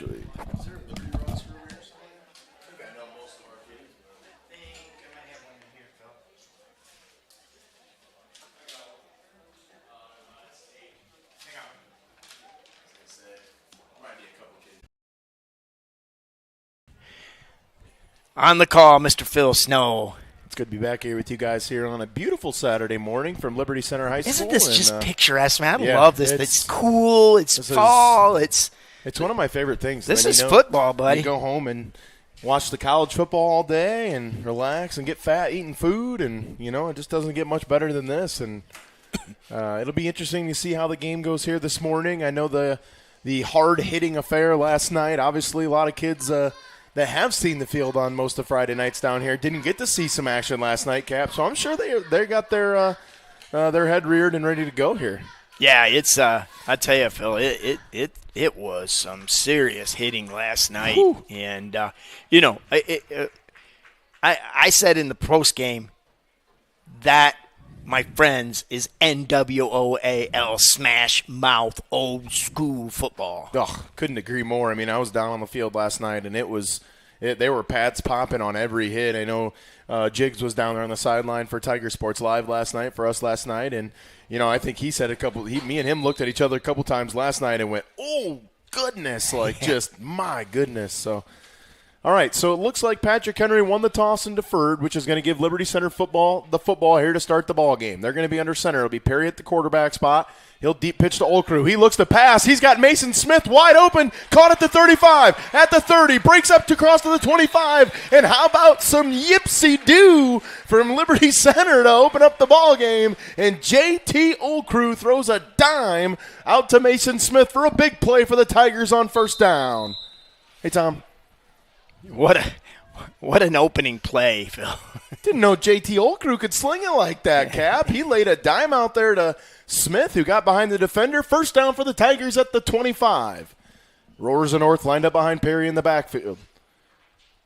actually. Is there a Liberty roster over here somewhere? I think I know most of our kids. I think I might have one in here, Phil. Hang on. As I said, might be a couple kids. On the call, Mr. Phil Snow. It's good to be back here with you guys here on a beautiful Saturday morning from Liberty Center High School. Isn't this just picturesque, man? I yeah, love this. It's cool. It's fall. It's one of my favorite things. This is football, buddy. You go home and watch the college football all day and relax and get fat eating food, and, it just doesn't get much better than this. And it'll be interesting to see how the game goes here this morning. I know the hard-hitting affair last night, obviously a lot of kids that have seen the field on most of Friday nights down here didn't get to see some action last night, Cap. So I'm sure they got their head reared and ready to go here. Yeah, it's I tell you, Phil, it was some serious hitting last night. Whew. And I said in the post game that, my friends, is NWOAL smash mouth old school football. Oh, couldn't agree more. I mean, I was down on the field last night, and they were pads popping on every hit. I know Jiggs was down there on the sideline for Tiger Sports Live last night, for us last night, and I think he said me and him looked at each other a couple times last night and went, "Oh goodness!" Just my goodness. So. All right, so it looks like Patrick Henry won the toss and deferred, which is going to give Liberty Center the football here to start the ball game. They're going to be under center. It'll be Perry at the quarterback spot. He'll deep pitch to Olcrew. He looks to pass. He's got Mason Smith wide open. Caught at the 35, at the 30, breaks up to cross to the 25. And how about some yipsy-doo from Liberty Center to open up the ball game? And J.T. Olcrew throws a dime out to Mason Smith for a big play for the Tigers on first down. Hey, Tom. What an opening play, Phil. Didn't know J.T. Olcrew could sling it like that, Cap. He laid a dime out there to Smith, who got behind the defender. First down for the Tigers at the 25. Roars and Orth lined up behind Perry in the backfield.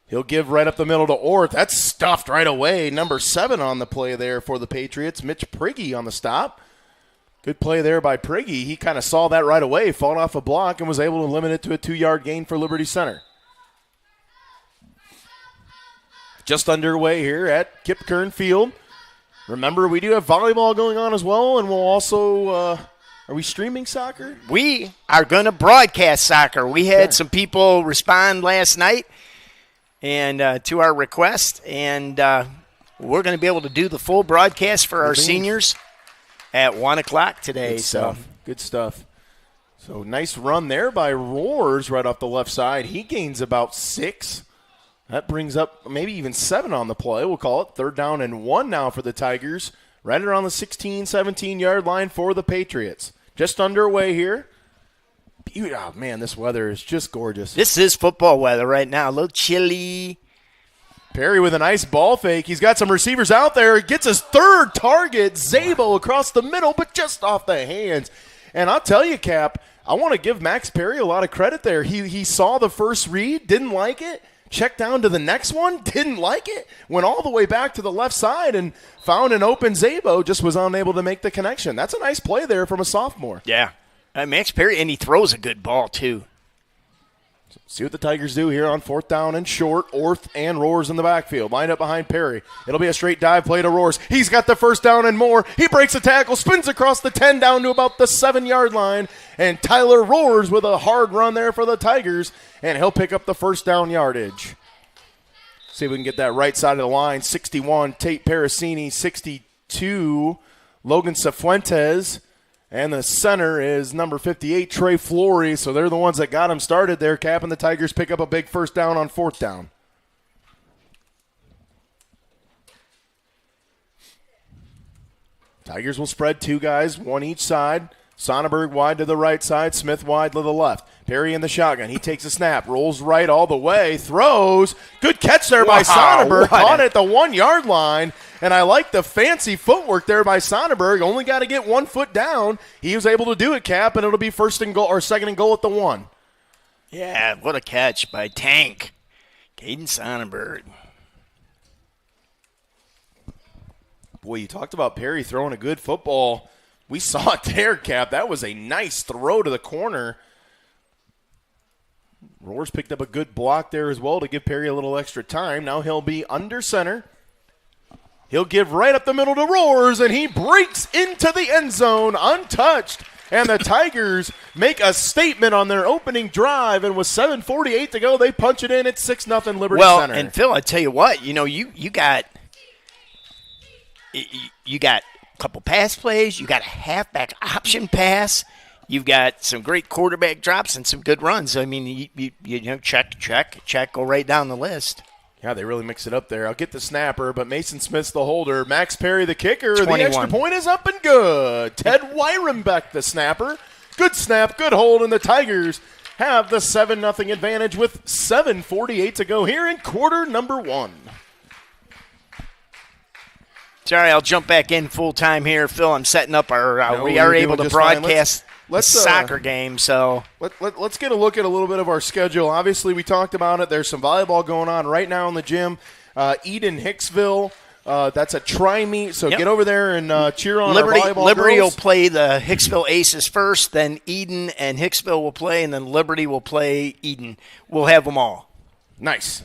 He'll give right up the middle to Orth. That's stuffed right away. Number 7 on the play there for the Patriots. Mitch Prigge on the stop. Good play there by Prigge. He kind of saw that right away, fought off a block, and was able to limit it to a 2-yard gain for Liberty Center. Just underway here at Kip Kern Field. Remember, we do have volleyball going on as well, and we'll also are we streaming soccer? We are going to broadcast soccer. We had some people respond last night and to our request, and we're going to be able to do the full broadcast for our seniors at 1 o'clock today. Good stuff. So nice run there by Roars right off the left side. He gains about 6. That brings up maybe even 7 on the play. We'll call it 3rd down and 1 now for the Tigers. Right around the 16, 17-yard line for the Patriots. Just underway here. Oh, man, this weather is just gorgeous. This is football weather right now. A little chilly. Perry with a nice ball fake. He's got some receivers out there. Gets his 3rd target. Zabo across the middle, but just off the hands. And I'll tell you, Cap, I want to give Max Perry a lot of credit there. He saw the first read, didn't like it. Checked down to the next one, didn't like it, went all the way back to the left side and found an open Zabo, just was unable to make the connection. That's a nice play there from a sophomore. Yeah. Max Perry, and he throws a good ball too. See what the Tigers do here on 4th down and short. Orth and Roars in the backfield. Lined up behind Perry. It'll be a straight dive play to Roars. He's got the first down and more. He breaks a tackle, spins across the 10 down to about the 7-yard line. And Tyler Roars with a hard run there for the Tigers. And he'll pick up the first down yardage. See if we can get that right side of the line. 61, Tate Parasini. 62, Logan Cifuentes. And the center is number 58, Trey Flory. So they're the ones that got him started there. Cap and the Tigers pick up a big first down on 4th down. Tigers will spread 2 guys, 1 each side. Sonnenberg wide to the right side, Smith wide to the left. Perry in the shotgun. He takes a snap, rolls right all the way, throws. Good catch there by Sonnenberg. Caught at the 1-yard line. And I like the fancy footwork there by Sonnenberg. Only got to get 1 foot down. He was able to do it, Cap, and it'll be 1st and goal or 2nd and goal at the 1. Yeah, what a catch by Tank. Caden Sonnenberg. Boy, you talked about Perry throwing a good football. We saw it there, Cap. That was a nice throw to the corner. Roars picked up a good block there as well to give Perry a little extra time. Now he'll be under center. He'll give right up the middle to Roars, and he breaks into the end zone untouched. And the Tigers make a statement on their opening drive, and with 7:48 to go, they punch it in at 6-0 Liberty Center. Well, and Phil, I tell you what, you got a couple pass plays, you got a halfback option pass, you've got some great quarterback drops and some good runs. I mean, you check, go right down the list. Yeah, they really mix it up there. I'll get the snapper, but Mason Smith's the holder. Max Perry, the kicker. 21. The extra point is up and good. Ted Wyrenbeck, the snapper. Good snap, good hold, and the Tigers have the 7-0 advantage with 7:48 to go here in quarter number 1. Sorry, I'll jump back in full time here, Phil. I'm setting up our. We are able to broadcast let's soccer game, so let's get a look at a little bit of our schedule. Obviously, we talked about it. There's some volleyball going on right now in the gym. Eden Hicksville. That's a tri-meet, so get over there and cheer on Liberty, our volleyball Liberty girls. will play the Hicksville Aces first, then Eden and Hicksville will play, and then Liberty will play Eden. We'll have them all. Nice.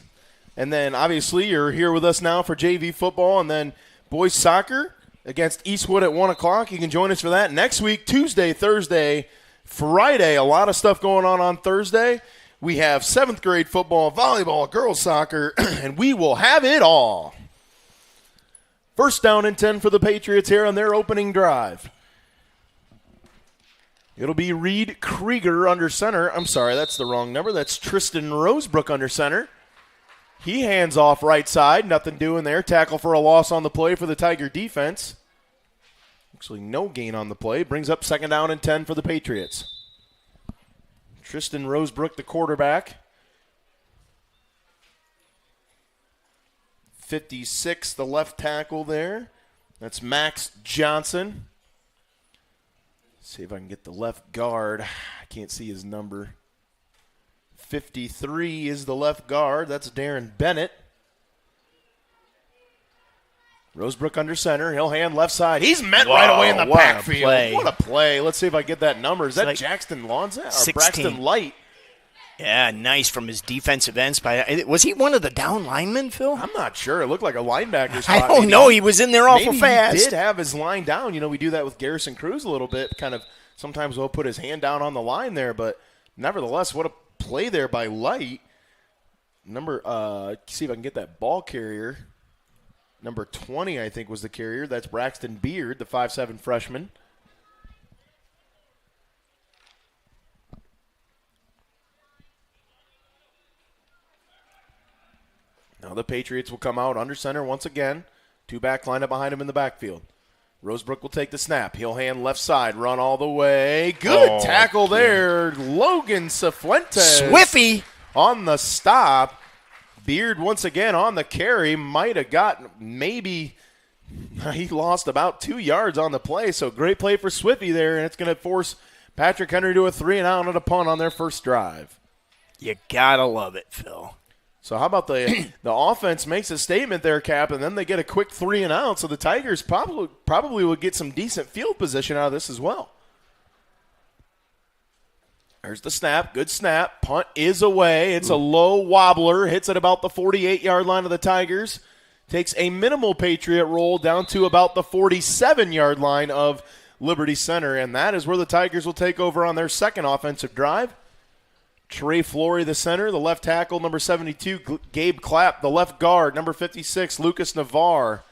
And then, obviously, you're here with us now for JV football, and then boys soccer against Eastwood at 1 o'clock. You can join us for that next week, Tuesday, Thursday, Friday. A lot of stuff going on Thursday. We have 7th grade football, volleyball, girls soccer, and we will have it all. First down and 10 for the Patriots here on their opening drive. It'll be Reed Krieger under center. I'm sorry, that's the wrong number. That's Tristan Rosebrook under center. He hands off right side. Nothing doing there. Tackle for a loss on the play for the Tiger defense. Actually, no gain on the play. Brings up 2nd down and 10 for the Patriots. Tristan Rosebrook, the quarterback. 56, the left tackle there. That's Max Johnson. Let's see if I can get the left guard. I can't see his number. 53 is the left guard. That's Darren Bennett. Rosebrook under center. He'll hand left side. He's met right away in the backfield. What a play. Let's see if I get that number. Is that like Jackson Lonza or Braxton Light? Yeah, nice from his defensive end spot. Was he one of the down linemen, Phil? I'm not sure. It looked like a linebacker spot. I don't know. He was in there awful fast. He did have his line down. We do that with Garrison Cruz a little bit. Kind of sometimes we'll put his hand down on the line there, but nevertheless, what a play there by Light. See if I can get that ball carrier. Number 20, I think, was the carrier. That's Braxton Beard, the 5'7" freshman. Now the Patriots will come out under center once again. 2 back lined up behind him in the backfield. Rosebrook will take the snap. He'll hand left side, run all the way. Good tackle there. Logan Cifuentes. Swiffy on the stop. Beard once again on the carry. Might have gotten maybe he lost about 2 yards on the play. So great play for Swiffy there, and it's going to force Patrick Henry to a 3-and-out and a punt on their first drive. You got to love it, Phil. So how about the offense makes a statement there, Cap, and then they get a quick 3-and-out. So the Tigers probably would get some decent field position out of this as well. There's the snap. Good snap. Punt is away. It's a low wobbler. Hits at about the 48-yard line of the Tigers. Takes a minimal Patriot roll down to about the 47-yard line of Liberty Center. And that is where the Tigers will take over on their second offensive drive. Trey Flory, the center. The left tackle, number 72, Gabe Clapp. The left guard, number 56, Lucas Navarre.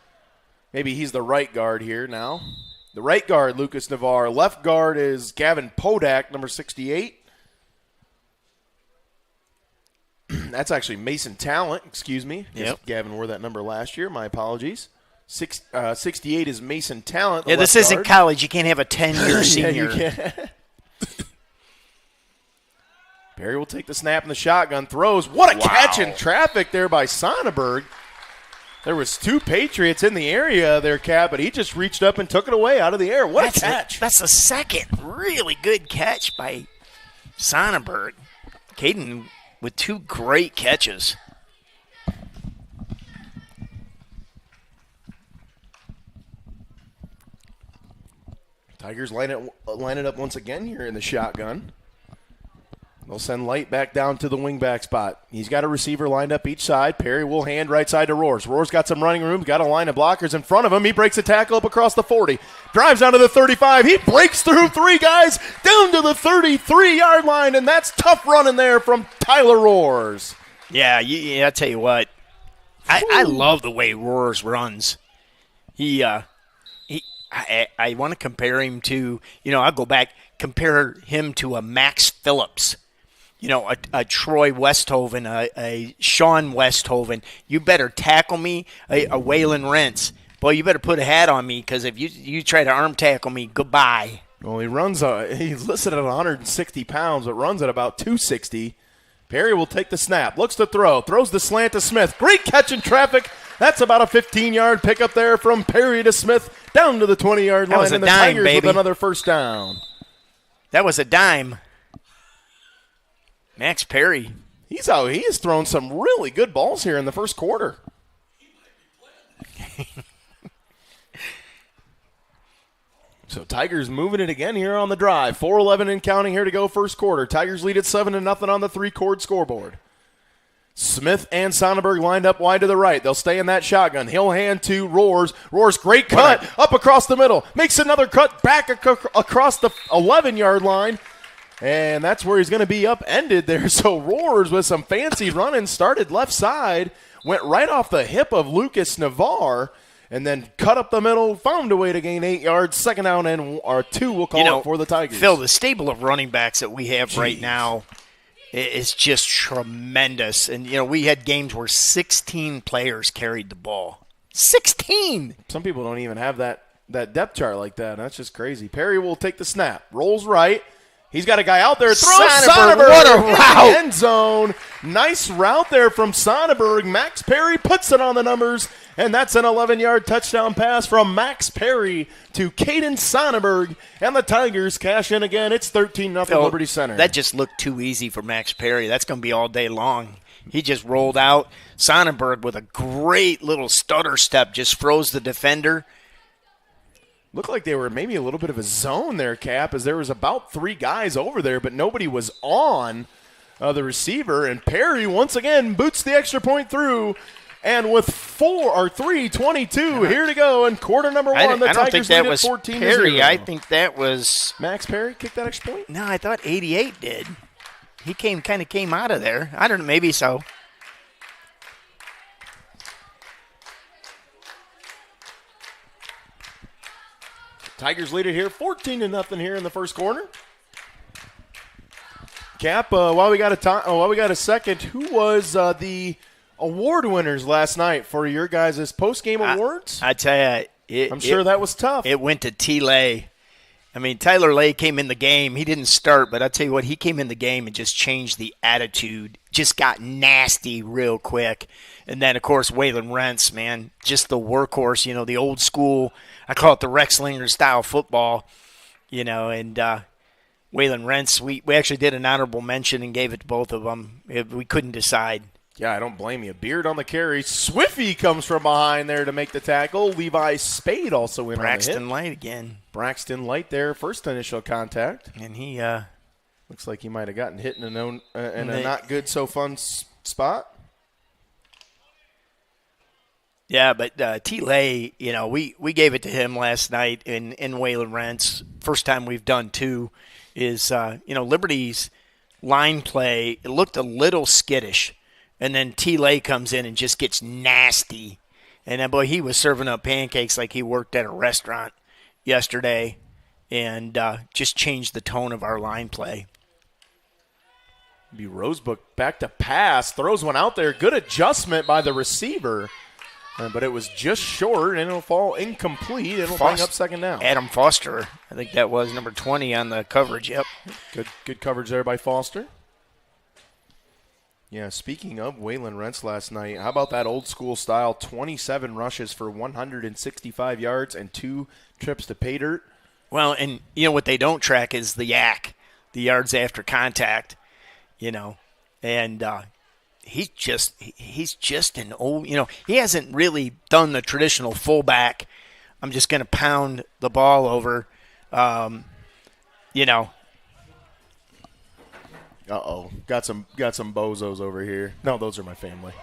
Maybe he's the right guard here now. The right guard, Lucas Navarre. Left guard is Gavin Podak, number 68. That's actually Mason Talent, excuse me. Yep. Gavin wore that number last year. My apologies. 68 is Mason Talent. Yeah, this isn't college. You can't have a 10-year senior. Yeah, you can't. Perry will take the snap in the shotgun, throws. What a catch in traffic there by Sonnenberg. There was 2 Patriots in the area there, Cap, but he just reached up and took it away out of the air. What a catch. That's the second really good catch by Sonnenberg. Caden with 2 great catches. Tigers line it up once again here in the shotgun. They'll send Light back down to the wingback spot. He's got a receiver lined up each side. Perry will hand right side to Roars. Roars got some running room, got a line of blockers in front of him. He breaks a tackle up across the 40. Drives down to the 35. He breaks through 3 guys down to the 33-yard line, and that's tough running there from Tyler Roars. Yeah, I tell you what. I love the way Roars runs. I want to compare him to, I'll go back, compare him to a Max Phillips. A Troy Westhoven, a Sean Westhoven. You better tackle me, a Waylon Rentz. Boy, you better put a hat on me, because if you try to arm tackle me, goodbye. Well, he's listed at 160 pounds, but runs at about 260. Perry will take the snap, looks to throw, throws the slant to Smith. Great catch in traffic. That's about a 15-yard pickup there from Perry to Smith down to the 20-yard line. And the Tigers with another first down. That was a dime. Max Perry. He has thrown some really good balls here in the first quarter. So Tigers moving it again here on the drive. 4:11 and counting here to go first quarter. Tigers lead at 7-0 on the 3-chord scoreboard. Smith and Sonnenberg lined up wide to the right. They'll stay in that shotgun. He'll hand to Roars. Roars, great cut up across the middle. Makes another cut back across the 11-yard line. And that's where he's going to be upended there. So Roars with some fancy running started left side, went right off the hip of Lucas Navarre, and then cut up the middle, found a way to gain 8 yards. Second down and 2, we'll call it for the Tigers. Phil, the stable of running backs that we have right now is just tremendous. And, we had games where 16 players carried the ball. 16! Some people don't even have that depth chart like that. That's just crazy. Perry will take the snap, rolls right. He's got a guy out there. Throws Sonnenberg. What a route. End zone. Nice route there from Sonnenberg. Max Perry puts it on the numbers, and that's an 11-yard touchdown pass from Max Perry to Caden Sonnenberg, and the Tigers cash in again. It's 13-0 Liberty Center. That just looked too easy for Max Perry. That's going to be all day long. He just rolled out. Sonnenberg with a great little stutter step just froze the defender. Looked like they were maybe a little bit of a zone there, Cap, as there was about 3 guys over there, but nobody was on the receiver. And Perry, once again, boots the extra point through. And with 3:22 here to go in quarter number 1, the Tigers lead at 14-0. Perry. I think that was Max Perry kicked that extra point? No, I thought 88 did. He came out of there. I don't know, maybe so. Tigers lead it here, 14-0 here in the first quarter. Cap, while we got a second, who was the award winners last night for your guys' post-game awards? I tell you, I'm sure that was tough. It went to T-Lay. I mean, Tyler Lay came in the game. He didn't start, but I tell you what, he came in the game and just changed the attitude. Just got nasty real quick. And then, of course, Waylon Rentz, man, just the workhorse, the old school, I call it the Rex Linger style football, and Waylon Rentz, we actually did an honorable mention and gave it to both of them. We couldn't decide. Yeah, I don't blame you. Beard on the carry. Swiffy comes from behind there to make the tackle. Levi Spade also in Braxton on the hit. Light again. Braxton Light there, first initial contact. And he looks like he might have gotten hit in a not good so fun spot. Yeah, but T-Lay, we gave it to him last night in Waylon Rentz. First time we've done 2 is, Liberty's line play, it looked a little skittish. And then T-Lay comes in and just gets nasty. And then, boy, he was serving up pancakes like he worked at a restaurant yesterday and just changed the tone of our line play. Be Rosebrook back to pass. Throws one out there. Good adjustment by the receiver. But it was just short, and it'll fall incomplete. It'll bring up second down. Adam Foster, I think that was number 20 on the coverage. Yep. Good coverage there by Foster. Yeah, speaking of Waylon Rentz last night, how about that old school style 27 rushes for 165 yards and 2 trips to pay dirt? Well, and what they don't track is the yak, the yards after contact, and he's just an old, he hasn't really done the traditional fullback. I'm just going to pound the ball over, Uh-oh. Got some bozos over here. No, those are my family.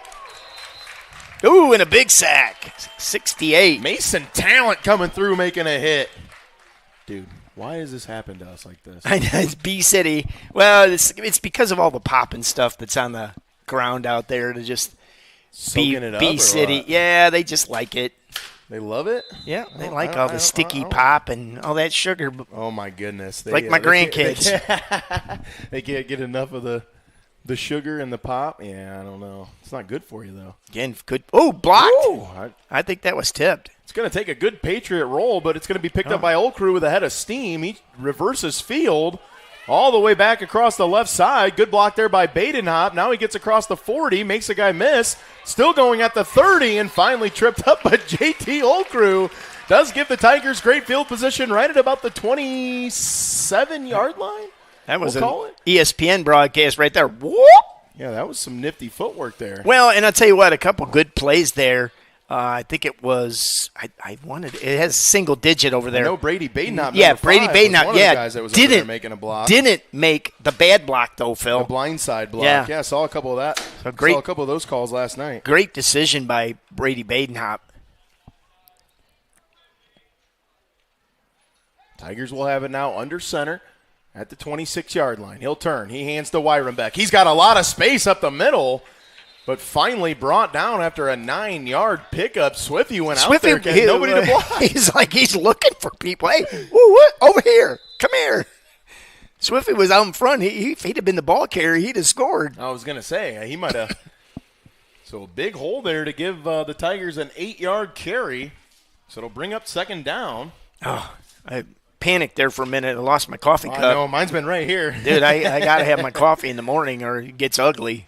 Ooh, and a big sack. 68. Mason Talent coming through making a hit. Dude, why has this happened to us like this? I know, it's B-City. Well, it's because of all the pop and stuff that's on the ground out there to just Soaking it up, or B-City. what? Yeah, they just like it. They love it? Yeah, they Oh, like I all don't- the sticky I don't- pop and all that sugar. Oh, my goodness. Like my grandkids. They can't get enough of the sugar and the pop. Yeah, I don't know. It's not good for you, though. Again, good. Oh, blocked. Ooh, I think that was tipped. it's going to take a good Patriot roll, but it's going to be picked up by Old Crew with a head of steam. He reverses field all the way back across the left side. Good block there by Badenhop. Now he gets across the 40, makes a guy miss. Still going at the 30, and finally tripped up by JT Old Crew. Does give the Tigers great field position right at about the 27-yard line. That was We'll an call it. ESPN broadcast right there. Whoop. Yeah, that was some nifty footwork there. Well, and I'll tell you what, a couple good plays there. I think it was it has single digit over there. No, Brady Badenhop. Yeah, number Brady 5 was Badenhop. one of the Yeah, guys that was over there making a block. Didn't make the bad block though, Phil. The blindside block. Yeah. Yeah, I saw a couple of that. So great- Saw a couple of those calls last night. Great decision by Brady Badenhop. Tigers will have it now under center at the 26-yard line. He'll turn. He hands to Wyrenbeck. He's got a lot of space up the middle, but finally brought down after a 9-yard pickup. Swifty went out there. Nobody to block. He's like he's looking for people. Hey, woo, what? Over here. Come here. Swiffy was out in front. If he'd have been the ball carrier, he'd have scored. I was going to say, he might have. So a big hole there to give the Tigers an 8-yard carry. So it'll bring up second down. Oh, I panicked there for a minute. I lost my coffee cup. I know, mine's been right here. Dude, I got to have my coffee in the morning or it gets ugly.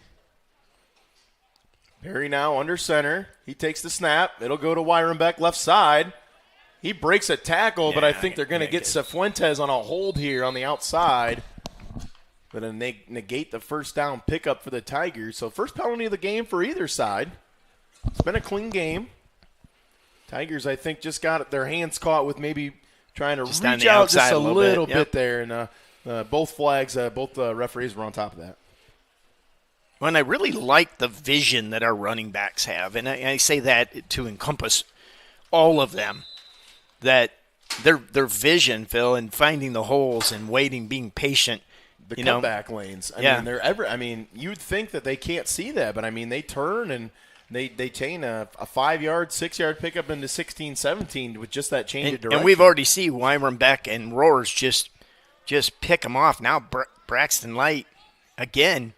Perry now under center. He takes the snap. It'll go to Wyrenbeck left side. He breaks a tackle, but I think they're going to get Cifuentes on a hold here on the outside. But then they negate the first down pickup for the Tigers. So first penalty of the game for either side. It's been a clean game. Tigers, I think, just got their hands caught with maybe trying to Just on reach the out outside just a a little little bit. bit, Yep. there. And both flags, both referees were on top of that. And I really like the vision that our running backs have. And I say that to encompass all of them. That their vision, Phil, and finding the holes and waiting, being patient. The you know? comeback lanes. I Yeah. mean, you'd think that they can't see that, but I mean, they turn and they chain a 5-yard, 6-yard pickup into 16, 17 with just that change of direction. And we've already seen Wyrenbeck and Roars just pick them off. Now Braxton Light, again,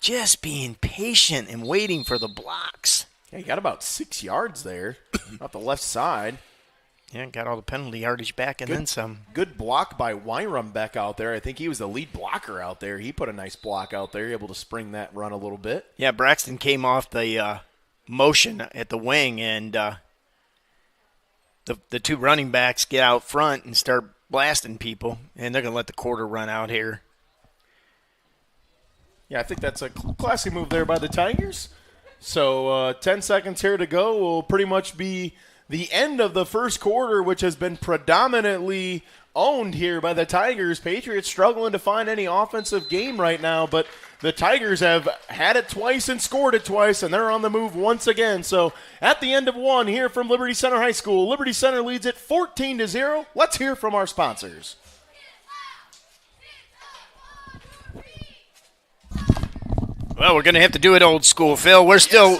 just being patient and waiting for the blocks. Yeah, he got about 6 yards there, off the left side. Yeah, got all the penalty yardage back and then some. Good block by Wyrenbeck out there. I think he was the lead blocker out there. He put a nice block out there, able to spring that run a little bit. Yeah, Braxton came off the motion at the wing, and the two running backs get out front and start blasting people, and they're going to let the quarter run out here. Yeah, I think that's a classy move there by the Tigers. So 10 seconds here to go will pretty much be the end of the first quarter, which has been predominantly owned here by the Tigers. Patriots struggling to find any offensive game right now, but the Tigers have had it twice and scored it twice, and they're on the move once again. So at the end of one here from Liberty Center High School, Liberty Center leads it 14-0. Let's hear from our sponsors. Well, we're going to have to do it old school, Phil. We're still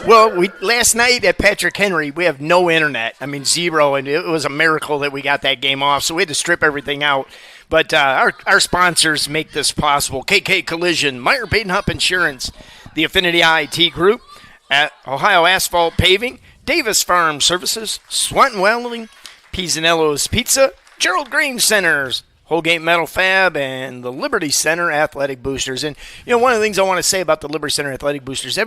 last night at Patrick Henry, we have no internet. I mean, zero, and it was a miracle that we got that game off, so we had to strip everything out. But our sponsors make this possible. KK Collision, Meyer Badenhop Insurance, the Affinity IT Group, at Ohio Asphalt Paving, Davis Farm Services, Swanton Welding, Pisanello's Pizza, Gerald Green Centers, Holgate Metal Fab, and the Liberty Center Athletic Boosters. And, one of the things I want to say about the Liberty Center Athletic Boosters,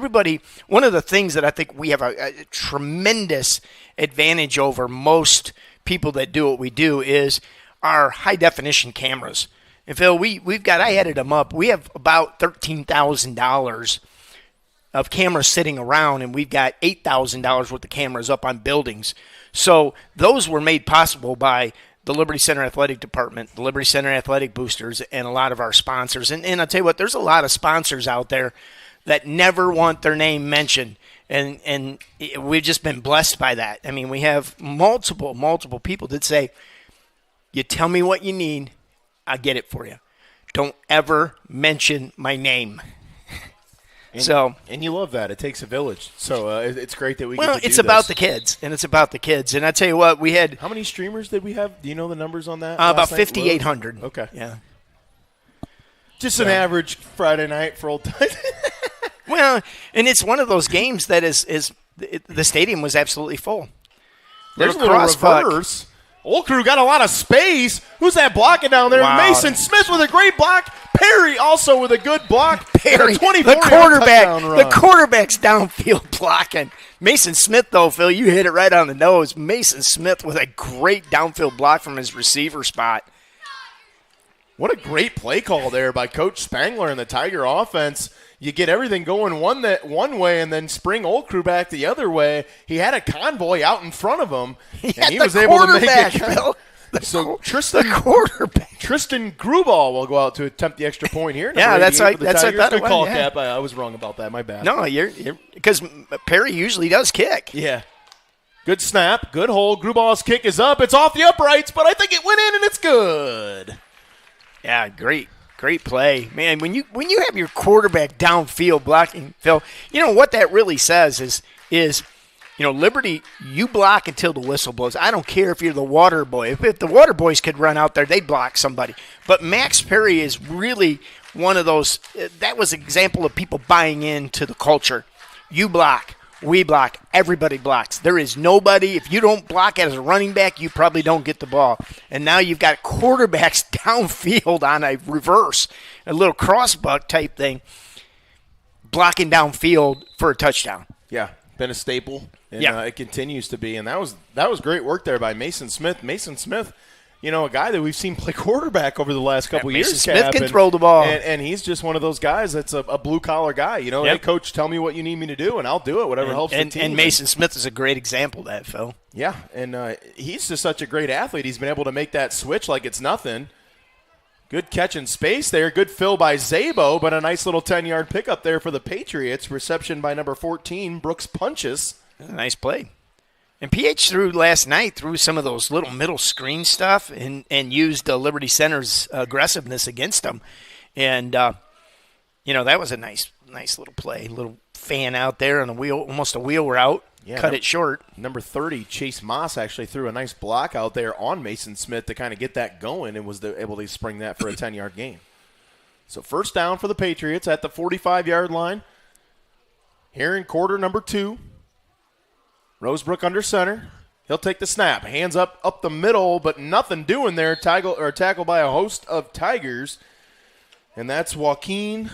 one of the things that I think we have a tremendous advantage over most people that do what we do is our high-definition cameras. And, Phil, I added them up. We have about $13,000 of cameras sitting around, and we've got $8,000 worth of cameras up on buildings. So those were made possible by the Liberty Center Athletic Department, the Liberty Center Athletic Boosters, and a lot of our sponsors. And I'll tell you what, there's a lot of sponsors out there that never want their name mentioned. And we've just been blessed by that. I mean, we have multiple people that say, you tell me what you need, I get it for you. Don't ever mention my name. And you love that. It takes a village. So it's great that we get to do it's about this. the kids, and it's about the kids. And I tell you what, we had How many streamers did we have? Do you know the numbers on that? about 5,800. Okay. Yeah. Just an average Friday night for old time. Well, and it's one of those games that the stadium was absolutely full. There's a little reverse. Old Crew got a lot of space. Who's that blocking down there? Wow. Mason Smith with a great block. Perry also with a good block. Perry, the quarterback's downfield blocking. Mason Smith, though, Phil, you hit it right on the nose. Mason Smith with a great downfield block from his receiver spot. What a great play call there by Coach Spangler and the Tiger offense. You get everything going one way and then spring Old Crew back the other way. He had a convoy out in front of him, and he was able to make it. So Tristan Grubal will go out to attempt the extra point here. Yeah, that's right. That's Tigers. what Good call, yeah. Cap. I was wrong about that. My bad. No, you're because Perry usually does kick. Yeah. Good snap. Good hold. Grubal's kick is up. It's off the uprights, but I think it went in and it's good. Yeah, great play, man. When you have your quarterback downfield blocking, Phil, you know what that really says is Liberty, you block until the whistle blows. I don't care if you're the water boy. If the water boys could run out there, they'd block somebody. But Max Perry is really one of those. That was an example of people buying into the culture. You block. We block. Everybody blocks. There is nobody. If you don't block as a running back, you probably don't get the ball. And now you've got quarterbacks downfield on a reverse, a little crossbuck type thing, blocking downfield for a touchdown. Yeah, been a staple. And, yeah. It continues to be. And that was great work there by Mason Smith. Mason Smith, a guy that we've seen play quarterback over the last couple years. Mason Smith can throw the ball. And he's just one of those guys that's a blue-collar guy. Yep. Hey, coach, tell me what you need me to do, and I'll do it, whatever helps the team. And Mason Smith is a great example of that, Phil. Yeah, and he's just such a great athlete. He's been able to make that switch like it's nothing. Good catch in space there. Good fill by Szabo, but a nice little 10-yard pickup there for the Patriots. Reception by number 14, Brooks Punches. Nice play. And PH threw some of those little middle screen stuff and used Liberty Center's aggressiveness against them. And, that was a nice little play. Little fan out there on the wheel, almost a wheel route. Yeah, cut it short. Number 30, Chase Moss, actually threw a nice block out there on Mason Smith to kind of get that going and was able to spring that for a 10-yard gain. So first down for the Patriots at the 45-yard line. Here in quarter number 2. Rosebrook under center. He'll take the snap. Hands up the middle, but nothing doing there. Tackled by a host of Tigers. And that's Joaquin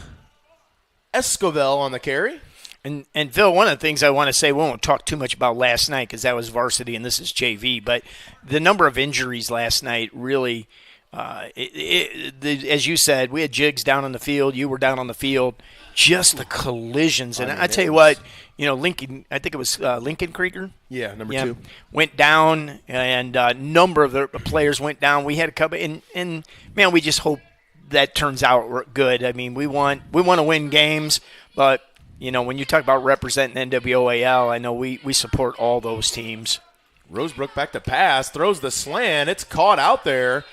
Escovel on the carry. And Phil, one of the things I want to say, we won't talk too much about last night because that was varsity and this is JV, but the number of injuries last night really, as you said, we had Jigs down on the field. You were down on the field. Just the collisions. And I tell you what, Lincoln, I think it was Lincoln Krieger. Yeah, number 2. Went down, and a number of the players went down. We had a couple, and man, we just hope that turns out good. I mean, we want to win games, but when you talk about representing NWOAL, I know we support all those teams. Rosebrook back to pass, throws the slant. It's caught out there,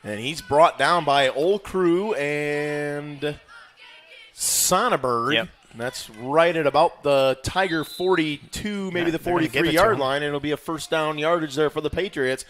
and he's brought down by Old Crew and Sonnenberg. Yep. And that's right at about the Tiger 42, maybe the 43-yard line, and it'll be a first down yardage there for the Patriots.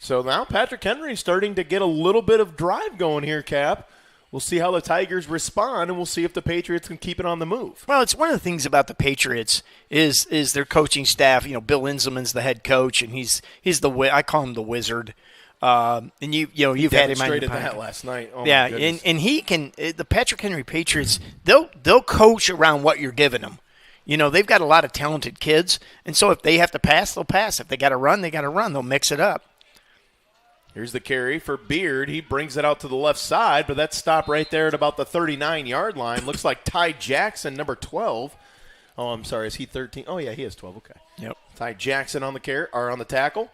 So now Patrick Henry's starting to get a little bit of drive going here, Cap. We'll see how the Tigers respond, and we'll see if the Patriots can keep it on the move. Well, it's one of the things about the Patriots is their coaching staff. Bill Inselman's the head coach, and he's I call him the wizard. And you've had him on your that last night. Oh, yeah, and he can. The Patrick Henry Patriots, they'll coach around what you're giving them. They've got a lot of talented kids, and so if they have to pass, they'll pass. If they got to run, they got to run. They'll mix it up. Here's the carry for Beard. He brings it out to the left side, but that's stopped right there at about the 39-yard line. Looks like Ty Jackson, number 12. Oh, I'm sorry. Is he 13? Oh, yeah, he is 12. Okay. Yep. Ty Jackson on the on the tackle.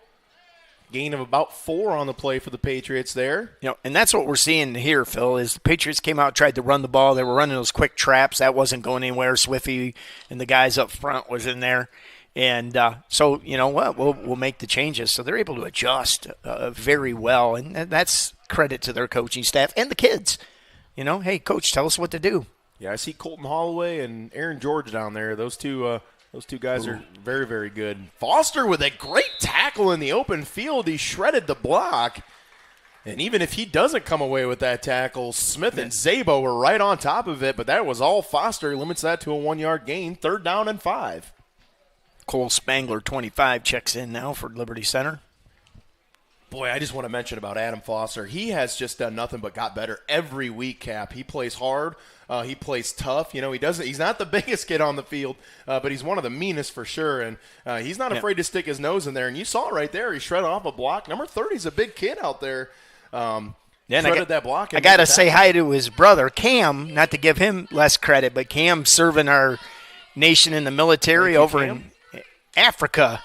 Gain of about 4 on the play for the Patriots there. And that's what we're seeing here, Phil, is the Patriots came out, tried to run the ball. They were running those quick traps. That wasn't going anywhere. Swifty and the guys up front was in there. And so, you know what, we'll make the changes. So they're able to adjust very well. And that's credit to their coaching staff and the kids. Hey, coach, tell us what to do. Yeah, I see Colton Holloway and Aaron George down there. Those two guys are very, very good. Foster with a great tackle in the open field. He shredded the block. And even if he doesn't come away with that tackle, Smith and Szabo were right on top of it. But that was all Foster. Limits that to a 1-yard gain. 3rd down and 5. Cole Spangler, 25, checks in now for Liberty Center. Boy, I just want to mention about Adam Foster. He has just done nothing but got better every week, Cap. He plays hard. He plays tough. He's not the biggest kid on the field, but he's one of the meanest for sure. And he's not afraid to stick his nose in there. And you saw it right there. He shredded off a block. Number 30 is a big kid out there. Shredded that block. I got to say hi to his brother, Cam, not to give him less credit, but Cam serving our nation in the military over in Africa.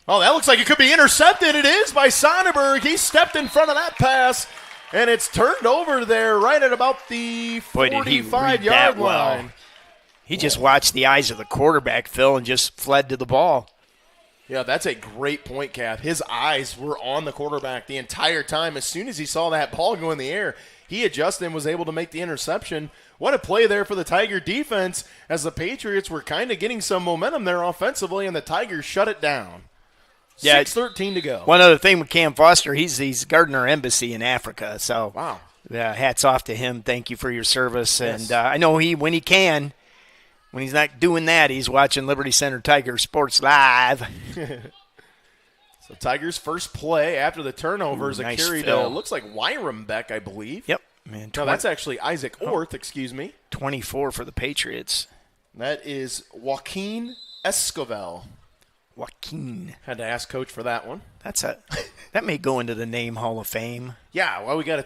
Oh, that looks like it could be intercepted. It is by Sonnenberg. He stepped in front of that pass, and it's turned over there right at about the 45-yard line. He just watched the eyes of the quarterback, Phil, and just fled to the ball. Yeah, that's a great point, Cap. His eyes were on the quarterback the entire time. As soon as he saw that ball go in the air, he adjusted and was able to make the interception. What a play there for the Tiger defense as the Patriots were kind of getting some momentum there offensively, and the Tigers shut it down. Yeah, 6:13 to go. One other thing with Cam Foster, he's guarding our embassy in Africa. So, wow. Hats off to him. Thank you for your service. Yes. And I know when he's not doing that, he's watching Liberty Center Tiger Sports Live. So Tigers' first play after the turnover is a nice carry fill. to, looks like Wyrambeck, I believe. Yep. Man, No, that's actually Isaac Orth, excuse me. 24 for the Patriots. That is Joaquin Escovel. Joaquin. Had to ask Coach for that one. That may go into the name Hall of Fame. Yeah, we got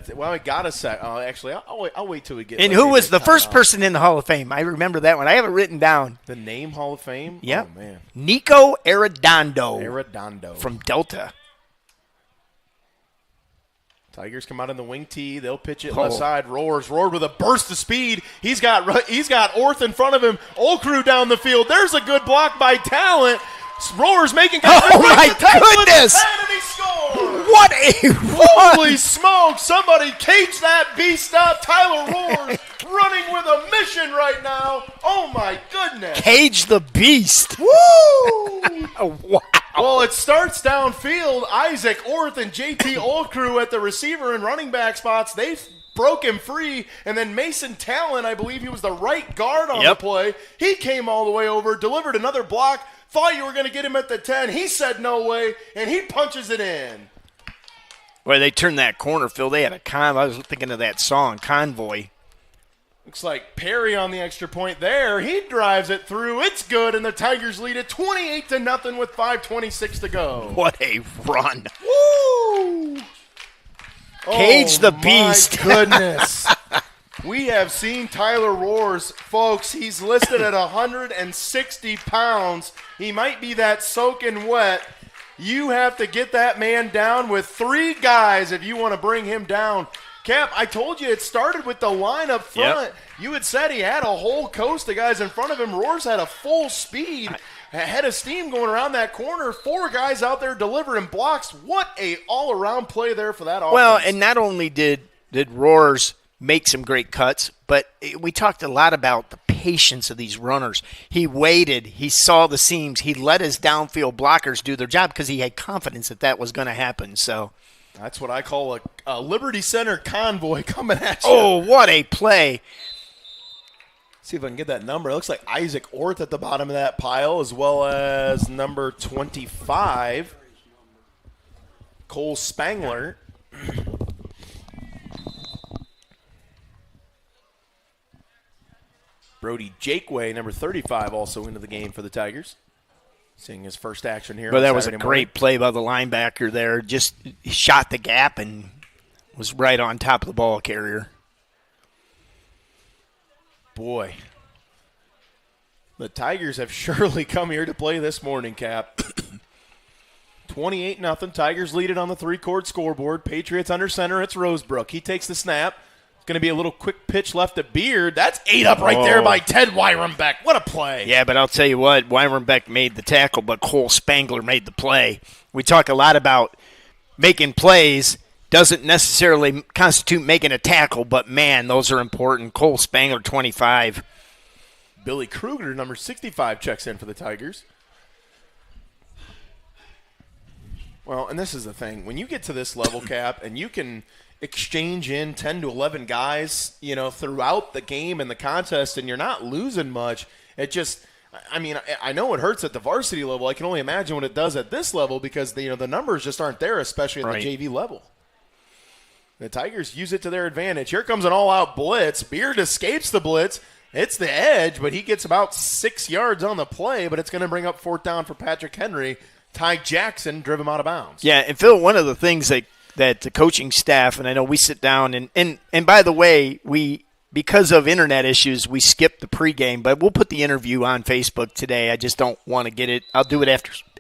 a sec. Actually, I'll wait till we get. And who was the first person in the Hall of Fame? I remember that one. I have it written down. The name Hall of Fame? Yep. Oh, man. Nico Arredondo. Arredondo. From Delta. Tigers come out in the wing tee. They'll pitch it left side. Roars with a burst of speed. He's got Orth in front of him. Olcrew down the field. There's a good block by Talent. Roars making oh my goodness! And he scored. What a holy smoke! Somebody cage that beast up. Tyler Roars running with a mission right now. Oh my goodness! Cage the beast. Woo! Wow. Well, it starts downfield. Isaac Orth and JT Olcrew at the receiver and running back spots. They broke him free, and then Mason Talent, I believe he was the right guard on the play. He came all the way over, delivered another block. Thought you were going to get him at the 10. He said no way, and he punches it in. Well, they turned that corner, Phil. They had I was thinking of that song, Convoy. Looks like Perry on the extra point there. He drives it through. It's good, and the Tigers lead it 28-0 with 5:26 to go. What a run. Woo! Cage the beast. My goodness. We have seen Tyler Roars. Folks, he's listed at 160 pounds. He might be that soaking wet. You have to get that man down with 3 guys if you want to bring him down. Cap, I told you it started with the line up front. Yep. You had said he had a whole coast of guys in front of him. Roars had a full speed, head of steam going around that corner. 4 guys out there delivering blocks. What a all-around play there for that offense. Well, and not only did Roars make some great cuts, but we talked a lot about the patience of these runners. He waited. He saw the seams. He let his downfield blockers do their job because he had confidence that was going to happen. So that's what I call a Liberty Center convoy coming at you. Oh, what a play. See if I can get that number. It looks like Isaac Orth at the bottom of that pile, as well as number 25, Cole Spangler. Brody Jakeway, number 35, also into the game for the Tigers. Seeing his first action here. But that was a great play by the linebacker there. Just shot the gap and was right on top of the ball carrier. Boy, the Tigers have surely come here to play this morning, Cap. 28-0. Tigers lead it on the three-court scoreboard. Patriots under center. It's Rosebrook. He takes the snap. It's going to be a little quick pitch left at Beard. That's ate up right there by Ted Wyrenbeck. What a play. Yeah, but I'll tell you what, Wyrenbeck made the tackle, but Cole Spangler made the play. We talk a lot about making plays. Doesn't necessarily constitute making a tackle, but, man, those are important. Cole Spangler, 25. Billy Kruger, number 65, checks in for the Tigers. Well, and this is the thing. When you get to this level, Cap, and you can exchange in 10 to 11 guys, throughout the game and the contest, and you're not losing much, it just – I know it hurts at the varsity level. I can only imagine what it does at this level because, the numbers just aren't there, especially at the JV level. The Tigers use it to their advantage. Here comes an all-out blitz. Beard escapes the blitz. It's the edge, but he gets about 6 yards on the play, but it's going to bring up fourth down for Patrick Henry. Ty Jackson drove him out of bounds. Yeah, and Phil, one of the things that the coaching staff, and I know we sit down, and by the way, because of internet issues, we skipped the pregame, but we'll put the interview on Facebook today. I just don't want to get it. I'll do it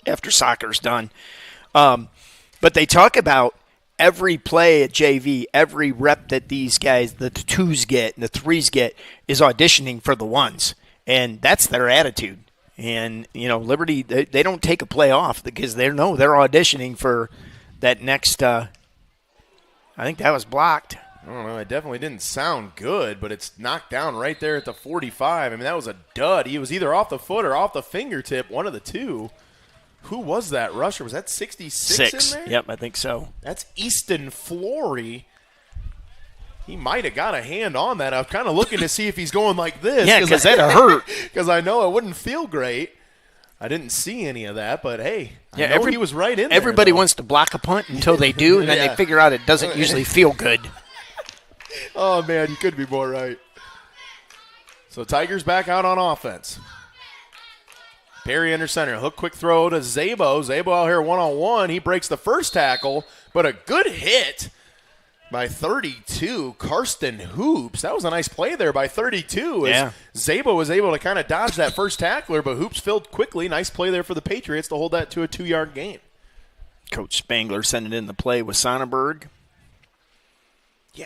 after soccer's done. But they talk about every play at JV, every rep that these guys, the twos get and the threes get, is auditioning for the ones. And that's their attitude. And, Liberty, they don't take a play off because they know they're auditioning for that next I think that was blocked. I don't know. It definitely didn't sound good, but it's knocked down right there at the 45. That was a dud. He was either off the foot or off the fingertip, one of the two. Who was that rusher? Was that 66 in there? Yep, I think so. That's Easton Flory. He might have got a hand on that. I was kind of looking to see if he's going like this. Yeah, because that'd hurt. Because I know it wouldn't feel great. I didn't see any of that, but hey, he was right in there. Everybody wants to block a punt until they do, and then they figure out it doesn't usually feel good. Oh, man, you could be more right. So Tigers back out on offense. Perry under center. Hook quick throw to Zabo. Zabo out here one-on-one. He breaks the first tackle, but a good hit by 32, Karsten Hoops. That was a nice play there by 32. Yeah. Zabo was able to kind of dodge that first tackler, but Hoops filled quickly. Nice play there for the Patriots to hold that to a 2-yard gain. Coach Spangler sending in the play with Sonnenberg. Yeah,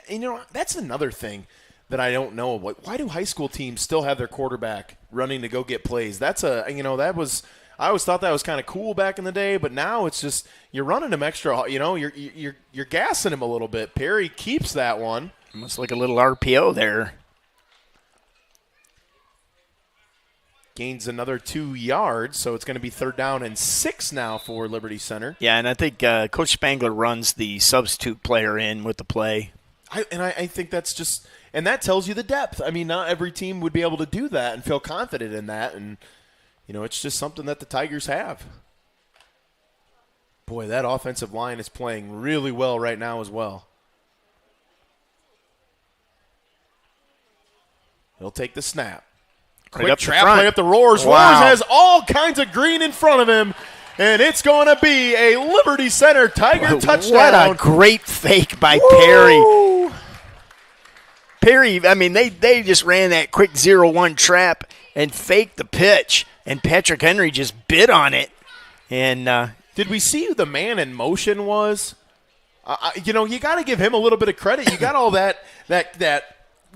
that's another thing that I don't know. Why do high school teams still have their quarterback running to go get plays? That's I always thought that was kind of cool back in the day, but now it's just you're running him extra. You're gassing him a little bit. Perry keeps that one. Almost like a little RPO there. Gains another 2 yards, so it's going to be 3rd down and 6 now for Liberty Center. Yeah, and I think Coach Spangler runs the substitute player in with the play. I think that's just – and that tells you the depth. Not every team would be able to do that and feel confident in that, and, it's just something that the Tigers have. Boy, that offensive line is playing really well right now as well. He'll take the snap. Quick trap play up the Roars. Wow. Roars has all kinds of green in front of him, and it's going to be a Liberty Center Tiger touchdown. What a great fake by Perry. Perry, they just ran that quick 0-1 trap and faked the pitch, and Patrick Henry just bit on it. And did we see who the man in motion was? You got to give him a little bit of credit. You got all that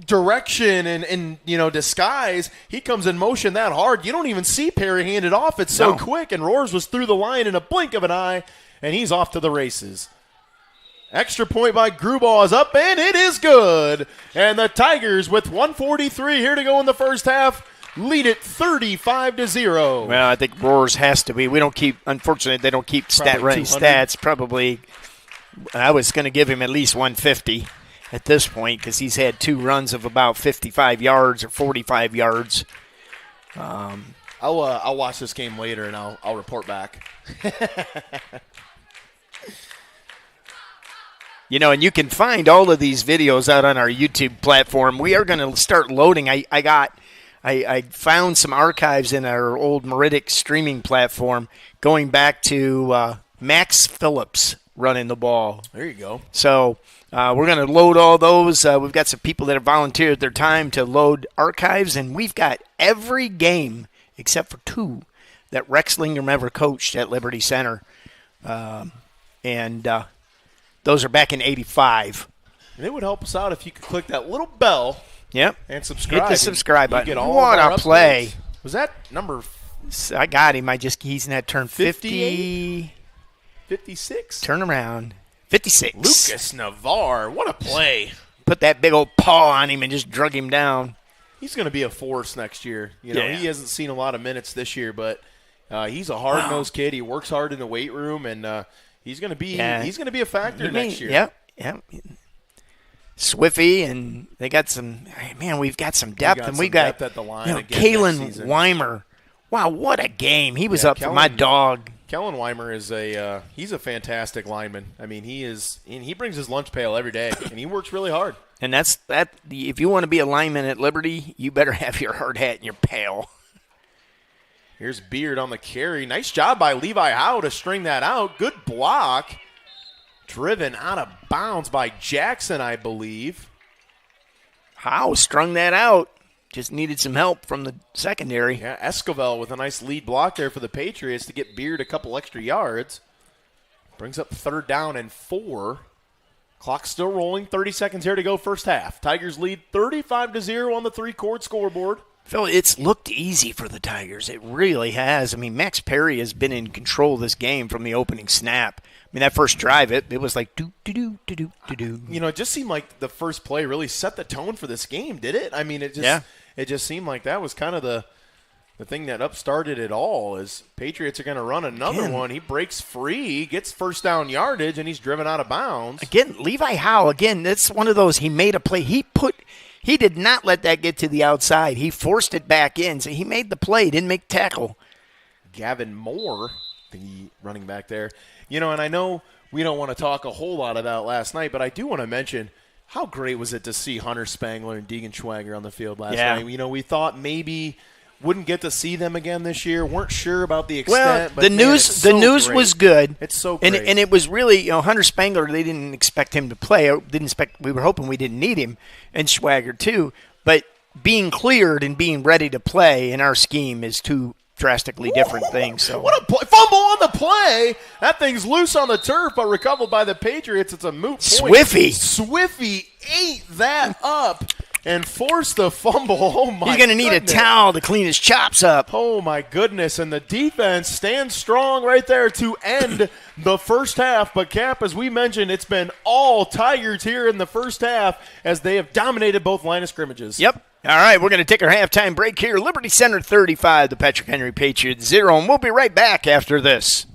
direction and disguise. He comes in motion that hard. You don't even see Perry hand it off. It's so quick, and Roars was through the line in a blink of an eye, and he's off to the races. Extra point by Grubauer is up, and it is good. And the Tigers, with 1:43 here to go in the first half, lead it 35-0. Well, I think Roars has to be. Unfortunately, they don't keep running stats. Probably, I was going to give him at least 150 at this point because he's had 2 runs of about 55 yards or 45 yards. I'll watch this game later and I'll report back. And you can find all of these videos out on our YouTube platform. We are going to start loading. I found some archives in our old Meridic streaming platform going back to Max Phillips running the ball. There you go. So we're going to load all those. We've got some people that have volunteered their time to load archives, and we've got every game except for 2 that Rex Lingham ever coached at Liberty Center. and those are back in '85. And it would help us out if you could click that little bell. Yep. And subscribe. Hit the subscribe button. Get all What of our a play! updates. Was that number I got him. He's not turned 50. 56? Turn around. 56. Lucas Navarre. What a play. Put that big old paw on him and just drug him down. He's going to be a force next year. You know, Yeah. he hasn't seen a lot of minutes this year, but he's a hard-nosed kid. He works hard in the weight room, and he's going to be a factor next year. Yep. Swiffy, and they got some. Man, we've got some depth, and we got depth at the line again next Kalen season. Weimer. Wow, what a game! He was up for my dog. Kellen Weimer is he's a fantastic lineman. I mean, he brings his lunch pail every day, and he works really hard. And that's that. If you want to be a lineman at Liberty, you better have your hard hat and your pail. Here's Beard on the carry. Nice job by Levi Howe to string that out. Good block. Driven out of bounds by Jackson, I believe. Howe strung that out. Just needed some help from the secondary. Yeah, Escovel with a nice lead block there for the Patriots to get Beard a couple extra yards. Brings up 3rd down and 4. Clock still rolling. 30 seconds here to go first half. Tigers lead 35-0 on the 3-quart scoreboard. Phil, it's looked easy for the Tigers. It really has. I mean, Max Perry has been in control of this game from the opening snap. I mean, that first drive, it was like do-do-do-do-do-do. You know, it just seemed like the first play really set the tone for this game, did it? I mean, it just seemed like that was kind of the thing that upstarted it all. Is Patriots are going to run another one. He breaks free, gets first down yardage, and he's driven out of bounds. Again, Levi Howe, that's one of those, he made a play. He did not let that get to the outside. He forced it back in. So he made the play, didn't make the tackle. Gavin Moore, the running back there. You know, and I know we don't want to talk a whole lot about last night, but I do want to mention how great was it to see Hunter Spangler and Deegan Schwager on the field last night. You know, we thought maybe wouldn't get to see them again this year. Weren't sure about the extent. Well, the news was good. It's so great. And it was really, Hunter Spangler, they didn't expect him to play. We were hoping we didn't need him, and Schwager too. But being cleared and being ready to play in our scheme is two drastically different things. So what a play. Fumble on the play. That thing's loose on the turf, but recovered by the Patriots. It's a moot point. Swiffy ate that up and forced the fumble. Oh, my He's going to need a towel to clean his chops up. Oh, my goodness. And the defense stands strong right there to end the first half. But, Cap, as we mentioned, it's been all Tigers here in the first half as they have dominated both line of scrimmages. Yep. All right, we're going to take our halftime break here. Liberty Center 35, the Patrick Henry Patriots 0. And we'll be right back after this.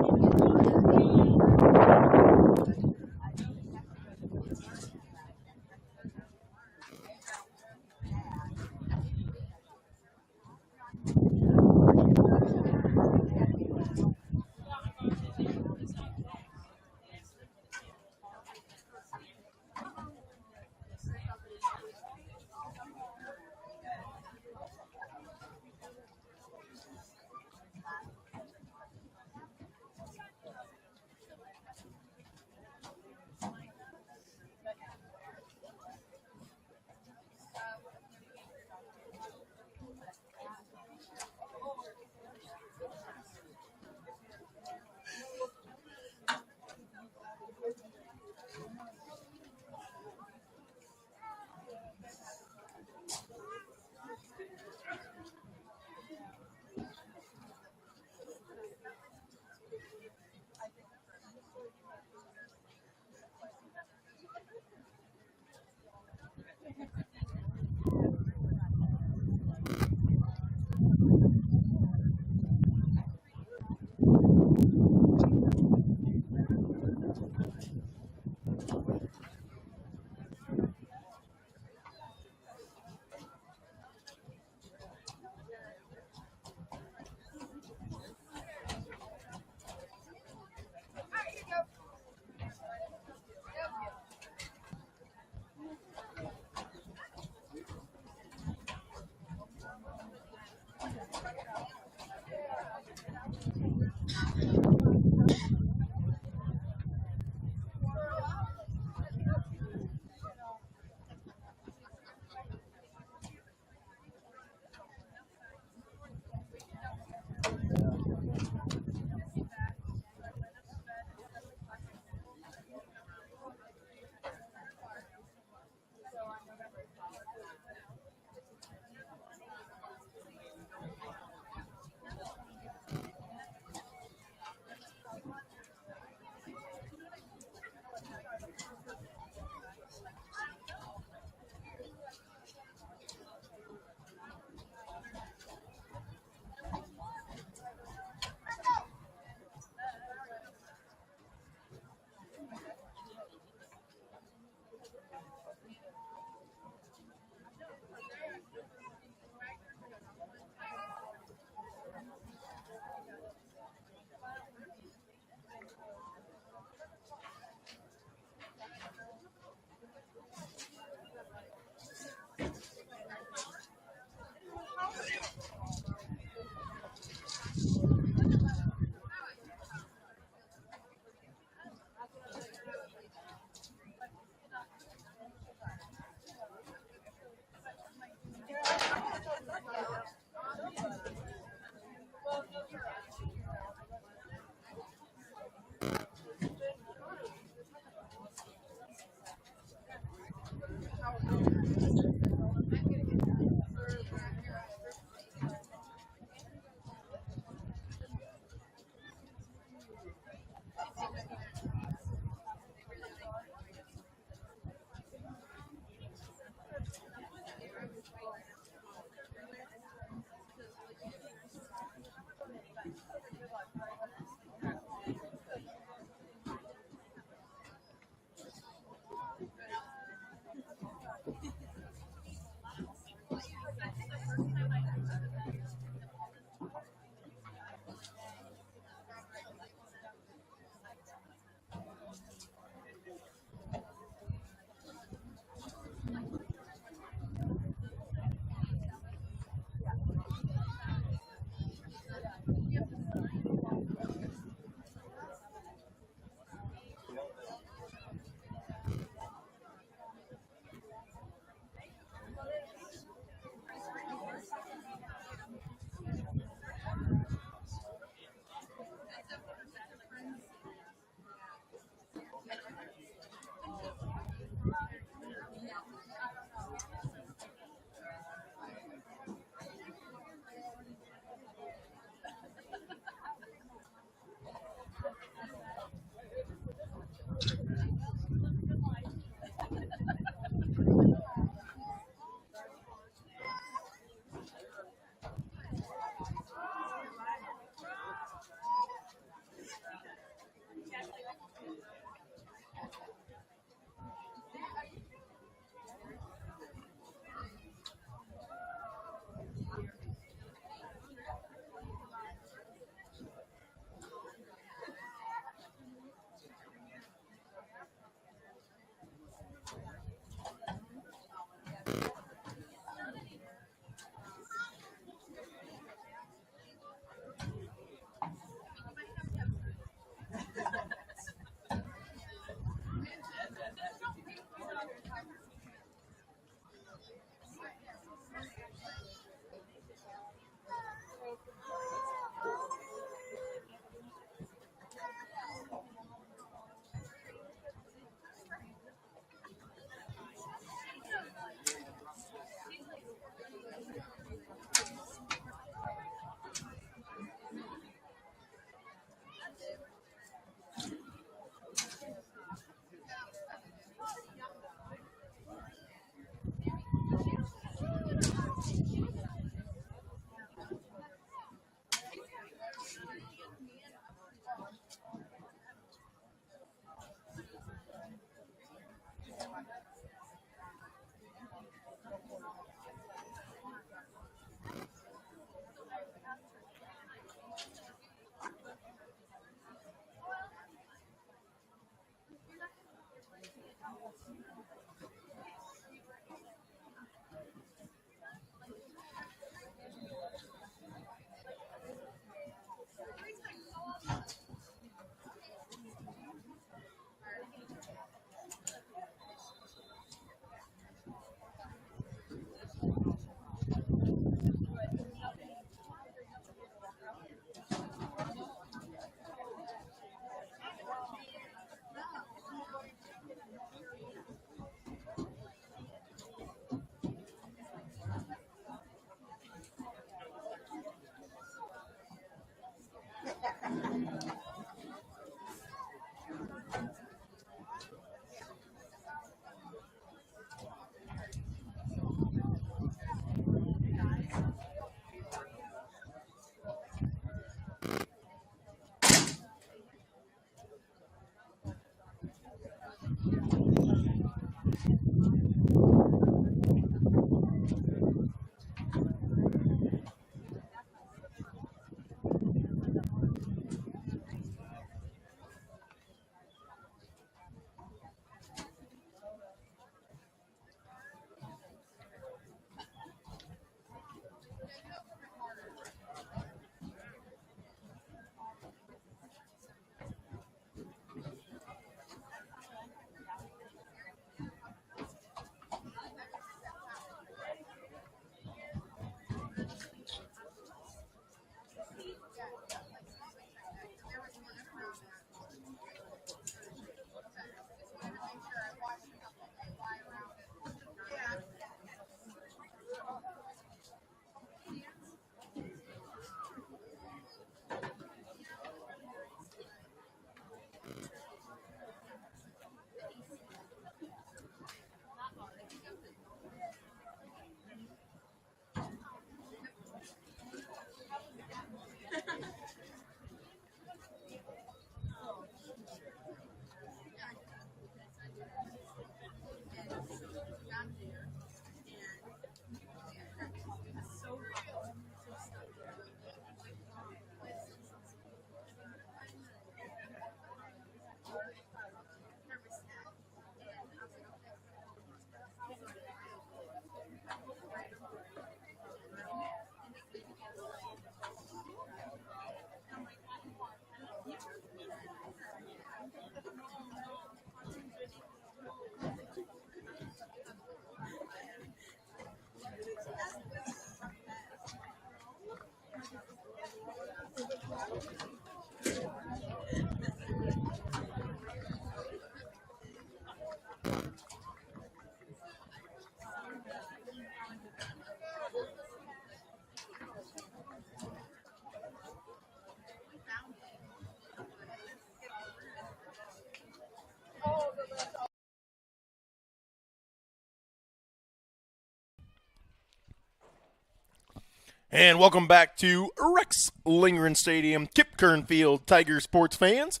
And welcome back to Rex Lindgren Stadium, Kip Kern Field, Tiger sports fans.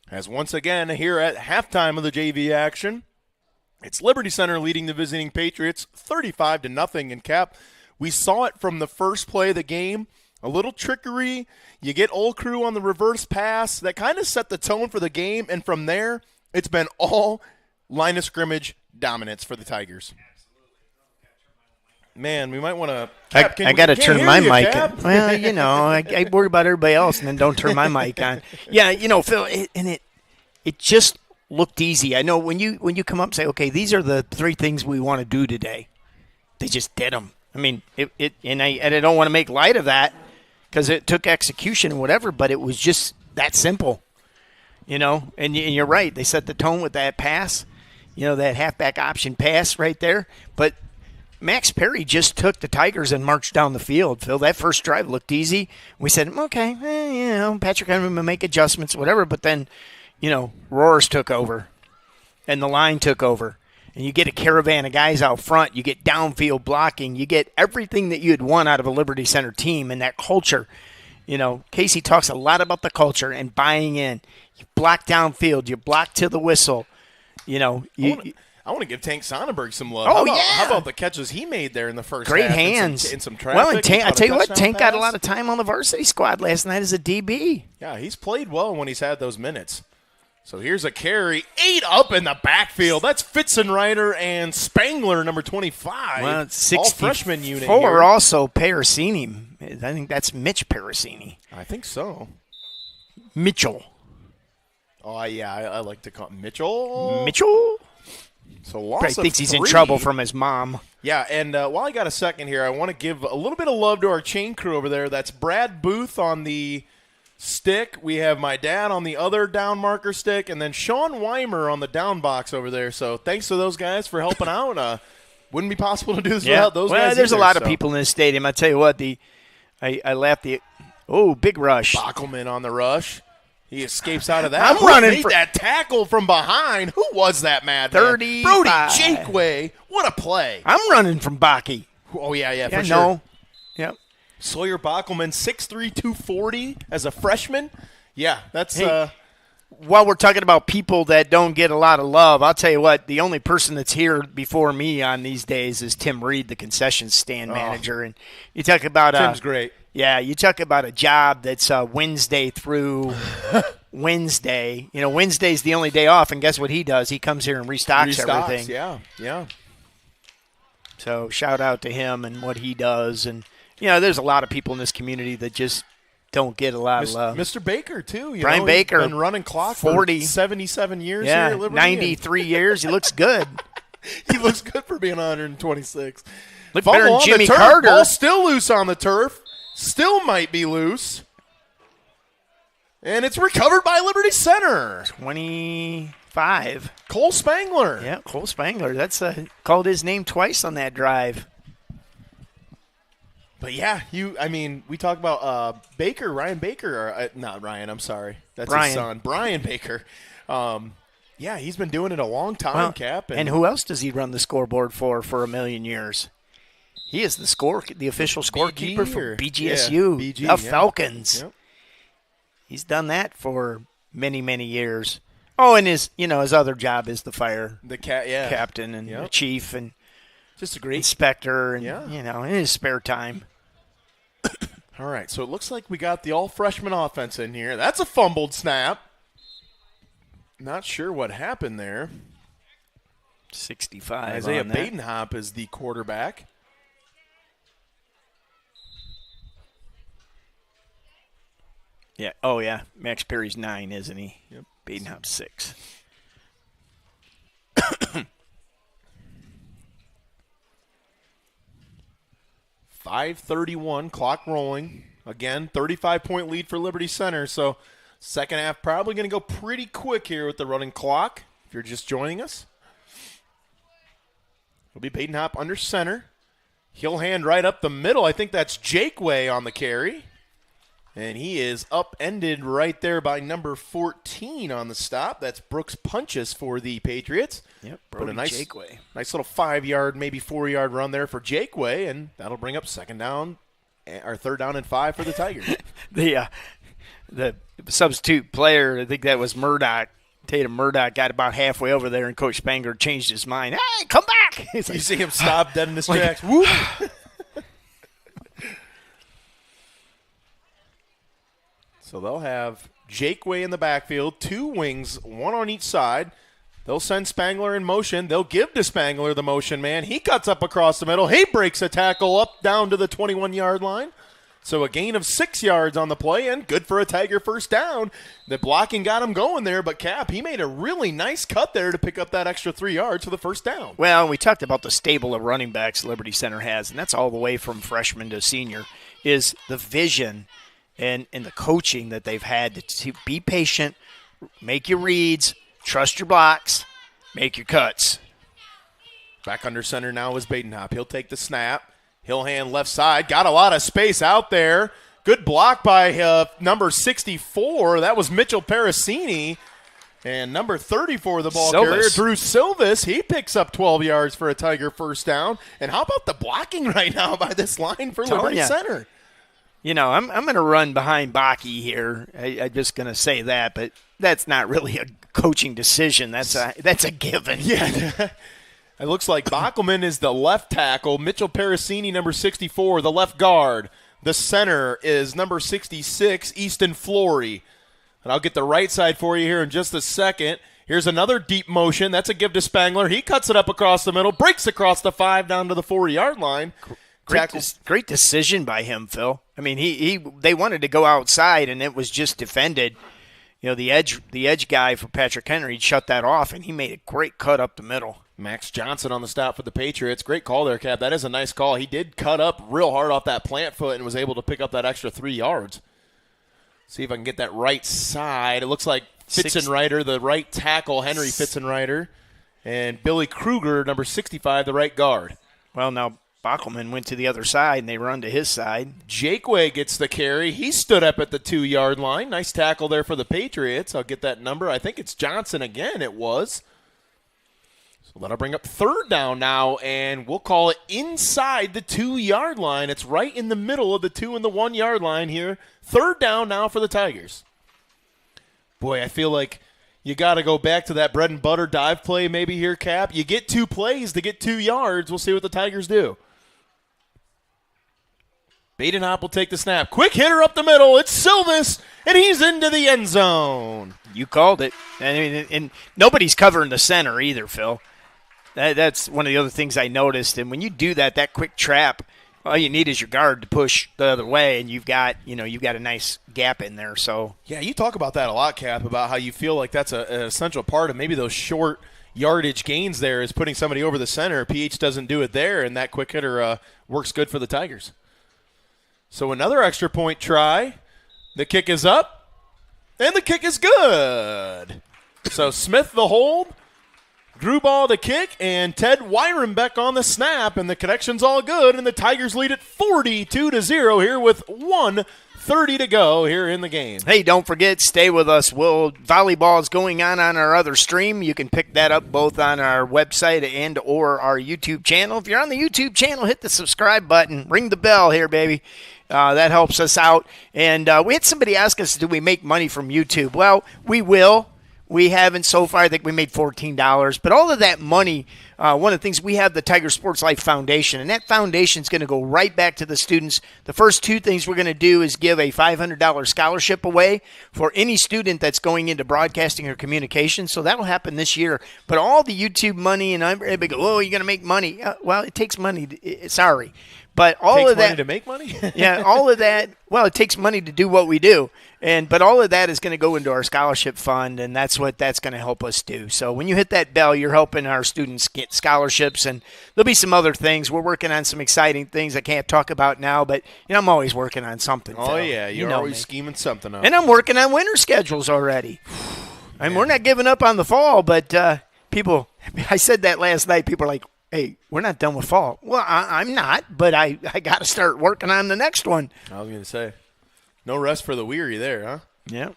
As once again, here at halftime of the JV action, it's Liberty Center leading the visiting Patriots 35-0 in Cap. We saw it from the first play of the game. A little trickery. You get Old Crew on the reverse pass. That kind of set the tone for the game. And from there, it's been all line of scrimmage dominance for the Tigers. Man, we might want to. I got to turn my mic on. Well, you know, I worry about everybody else and then don't turn my mic on. Yeah, you know, Phil, it just looked easy. I know when you come up and say, okay, these are the three things we want to do today, they just did them. I mean, and I don't want to make light of that because it took execution and whatever, but it was just that simple, you know. And you're right, they set the tone with that pass, you know, that halfback option pass right there, but Max Perry just took the Tigers and marched down the field, Phil. That first drive looked easy. We said, okay, you know, Patrick Henry will make adjustments, whatever. But then, you know, Roars took over, and the line took over. And you get a caravan of guys out front. You get downfield blocking. You get everything that you'd want out of a Liberty Center team and that culture. You know, Casey talks a lot about the culture and buying in. You block downfield. You block to the whistle. You know, I want to give Tank Sonnenberg some love. Oh, How about the catches he made there in the first Great half? hands. In some traffic. Well, and I tell you what, Tank got a pass. lot of time on the varsity squad last night as a DB. Yeah, he's played well when he's had those minutes. So here's a carry, 8 up in the backfield. That's Fitzenreiter and Spangler, number 25. Well, it's all freshman unit here. Or also Parasini. I think that's Mitch Parasini. I think so. Mitchell. Oh, yeah, I like to call him Mitchell. Mitchell? So loss Probably of thinks he's in 3. trouble from his mom. Yeah, and while I got a second here, I want to give a little bit of love to our chain crew over there. That's Brad Booth on the stick. We have my dad on the other down marker stick, and then Sean Weimer on the down box over there. So thanks to those guys for helping out. Wouldn't be possible to do this without those guys. Well, there's either, a lot of people in this stadium. I tell you what, I laughed big rush. Bockelman on the rush. He escapes out of that. I'm Who running made for that tackle from behind. Who was that, Matt? 35. Brody Jakeway. What a play. I'm running from Baki. Oh, yeah, for Yeah, sure. no. Yep. Sawyer Bockelman, 6'3", 240 as a freshman. Yeah, that's While we're talking about people that don't get a lot of love, I'll tell you what, the only person that's here before me on these days is Tim Reed, the concession stand manager. And you talk about Tim's great. Yeah, you talk about a job that's Wednesday through Wednesday. You know, Wednesday's the only day off, and guess what he does? He comes here and restocks everything. Yeah. So shout out to him and what he does. And, you know, there's a lot of people in this community that just don't get a lot of love. Mr. Baker, too. Brian Baker. He's been running clock 40. for 77 years here Yeah, at Liberty. 93 years. He looks good. He looks good for being 126. Look better than on Jimmy the turf. Carter. Ball still loose on the turf. Still might be loose. And it's recovered by Liberty Center. 25. Cole Spangler. Yeah, Cole Spangler. That's called his name twice on that drive. But, yeah, we talk about Baker, Ryan Baker. Or, not Ryan, I'm sorry. That's Brian. his son. Brian Baker. Yeah, he's been doing it a long time, Cap. And who else does he run the scoreboard for a million years? He is the official scorekeeper for BGSU, BG, Falcons. Yep. He's done that for many, many years. Oh, and his other job is the fire captain and the chief and just a great inspector and in his spare time. All right, so it looks like we got the all-freshman offense in here. That's a fumbled snap. Not sure what happened there. 65. Isaiah Badenhop is the quarterback. Yeah. Oh, yeah. Max Perry's 9, isn't he? Yep. Badenhop's 6. .531, clock rolling. Again, 35-point lead for Liberty Center. So second half probably going to go pretty quick here with the running clock if you're just joining us. It'll be Badenhop under center. He'll hand right up the middle. I think that's Jakeway on the carry. And he is upended right there by number 14 on the stop. That's Brooks Punches for the Patriots. Yep, Brody Jakeway. Nice little 5-yard, maybe 4-yard run there for Jakeway, and that'll bring up third down and 5 for the Tigers. The substitute player, I think that was Murdoch. Tatum Murdoch got about halfway over there, and Coach Spangler changed his mind. Hey, come back! You see him stop dead in his tracks. Whoop! So they'll have Jakeway in the backfield, 2 wings, 1 on each side. They'll send Spangler in motion. They'll give to Spangler the motion man. He cuts up across the middle. He breaks a tackle up down to the 21-yard line. So a gain of 6 yards on the play, and good for a Tiger first down. The blocking got him going there, but Cap, he made a really nice cut there to pick up that extra 3 yards for the first down. Well, we talked about the stable of running backs Liberty Center has, and that's all the way from freshman to senior, is the vision and the coaching that they've had to be patient, make your reads, trust your blocks, make your cuts. Back under center now is Badenhop. He'll take the snap. He'll hand left side. Got a lot of space out there. Good block by number 64. That was Mitchell Parasini. And number 34, the ball carrier, Drew Silvis. He picks up 12 yards for a Tiger first down. And how about the blocking right now by this line for Liberty Center? You know, I'm going to run behind Baki here. I'm just going to say that, but that's not really a coaching decision. That's a given. Yeah. It looks like Bockelman is the left tackle. Mitchell Parasini, number 64, the left guard. The center is number 66, Easton Flory. And I'll get the right side for you here in just a second. Here's another deep motion. That's a give to Spangler. He cuts it up across the middle, breaks across the 5 down to the 4-yard line. Great decision by him, Phil. I mean, they wanted to go outside, and it was just defended. You know, the edge guy for Patrick Henry shut that off, and he made a great cut up the middle. Max Johnson on the stop for the Patriots. Great call there, Cap. That is a nice call. He did cut up real hard off that plant foot and was able to pick up that extra 3 yards. See if I can get that right side. It looks like Fitzenreiter, the right tackle, Henry Fitzenreiter, and Billy Kruger, number 65, the right guard. Well, now Bockelman went to the other side, and they run to his side. Jakeway gets the carry. He stood up at the 2-yard line. Nice tackle there for the Patriots. I'll get that number. I think it's Johnson again. It was. So that'll bring up 3rd down now, and we'll call it inside the 2-yard line. It's right in the middle of the 2 and the 1-yard line here. 3rd down now for the Tigers. Boy, I feel like you got to go back to that bread and butter dive play maybe here, Cap. You get 2 plays to get 2 yards. We'll see what the Tigers do. Badenhop will take the snap. Quick hitter up the middle. It's Silvis, and he's into the end zone. You called it. And nobody's covering the center either, Phil. That's one of the other things I noticed. And when you do that quick trap, all you need is your guard to push the other way, and you've got a nice gap in there. So yeah, you talk about that a lot, Cap, about how you feel like that's an essential part of maybe those short yardage gains there is putting somebody over the center. PH doesn't do it there, and that quick hitter works good for the Tigers. So another extra point try. The kick is up, and the kick is good. So Smith the hold, Grubauer the kick, and Ted Wyrenbeck on the snap, and the connection's all good, and the Tigers lead it 42-0 here with 1:30 to go here in the game. Hey, don't forget, stay with us. Volleyball is going on our other stream. You can pick that up both on our website and or our YouTube channel. If you're on the YouTube channel, hit the subscribe button. Ring the bell here, baby. That helps us out. And we had somebody ask us, do we make money from YouTube? Well, we will. We haven't so far. I think we made $14. But all of that money, one of the things, we have the Tiger Sports Life Foundation, and that foundation is going to go right back to the students. The first 2 things we're going to do is give a $500 scholarship away for any student that's going into broadcasting or communication. So that will happen this year. But all the YouTube money, and everybody go, oh, you're going to make money. Well, it takes money. Sorry. But all of that, money to make money? Yeah, all of that. Well, it takes money to do what we do, but all of that is going to go into our scholarship fund, and that's what that's going to help us do. So when you hit that bell, you're helping our students get scholarships, and there'll be some other things. We're working on some exciting things I can't talk about now, but I'm always working on something. Oh Phil. yeah, you're always scheming something up. And I'm working on winter schedules already. And we're not giving up on the fall, but people. I said that last night. People are like, hey, we're not done with fall. Well, I'm not, but I got to start working on the next one. I was going to say, no rest for the weary there, huh? Yeah.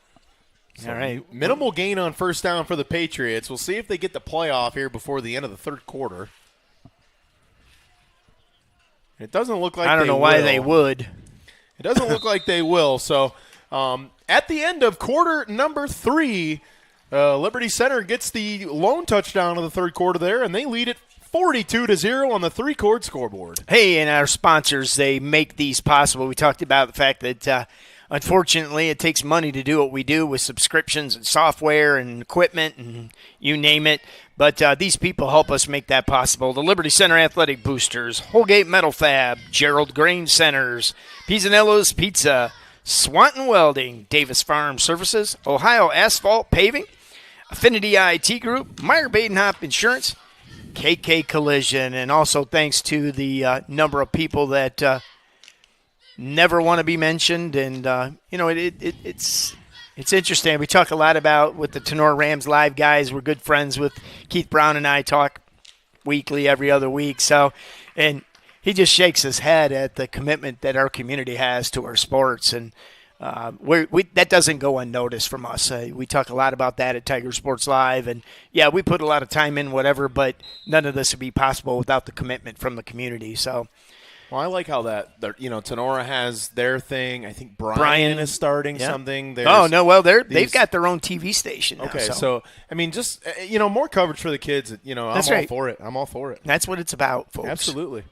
So all right. Minimal gain on 1st down for the Patriots. We'll see if they get the playoff here before the end of the 3rd quarter. It doesn't look like I don't know why they would. It doesn't look like they will. So at the end of quarter number 3, Liberty Center gets the lone touchdown of the 3rd quarter there, and they lead it 42-0 on the 3-chord scoreboard. Hey, and our sponsors, they make these possible. We talked about the fact that, unfortunately, it takes money to do what we do with subscriptions and software and equipment and you name it. But these people help us make that possible. The Liberty Center Athletic Boosters, Holgate Metal Fab, Gerald Grain Centers, Pisanello's Pizza, Swanton Welding, Davis Farm Services, Ohio Asphalt Paving, Affinity IT Group, Meyer Badenhop Insurance, KK Collision, and also thanks to the number of people that never want to be mentioned. And, it's interesting. We talk a lot about with the Tenor Rams Live guys. We're good friends with Keith Brown, and I talk weekly, every other week. So, and he just shakes his head at the commitment that our community has to our sports. And that doesn't go unnoticed from us. We talk a lot about that at Tiger Sports Live, and yeah, we put a lot of time in, whatever, but none of this would be possible without the commitment from the community. So, well, I like how Tenora has their thing. I think Brian is starting something. They've got their own TV station now. Okay, so I mean, just more coverage for the kids. I'm all for it. I'm all for it. That's what it's about, folks. Absolutely.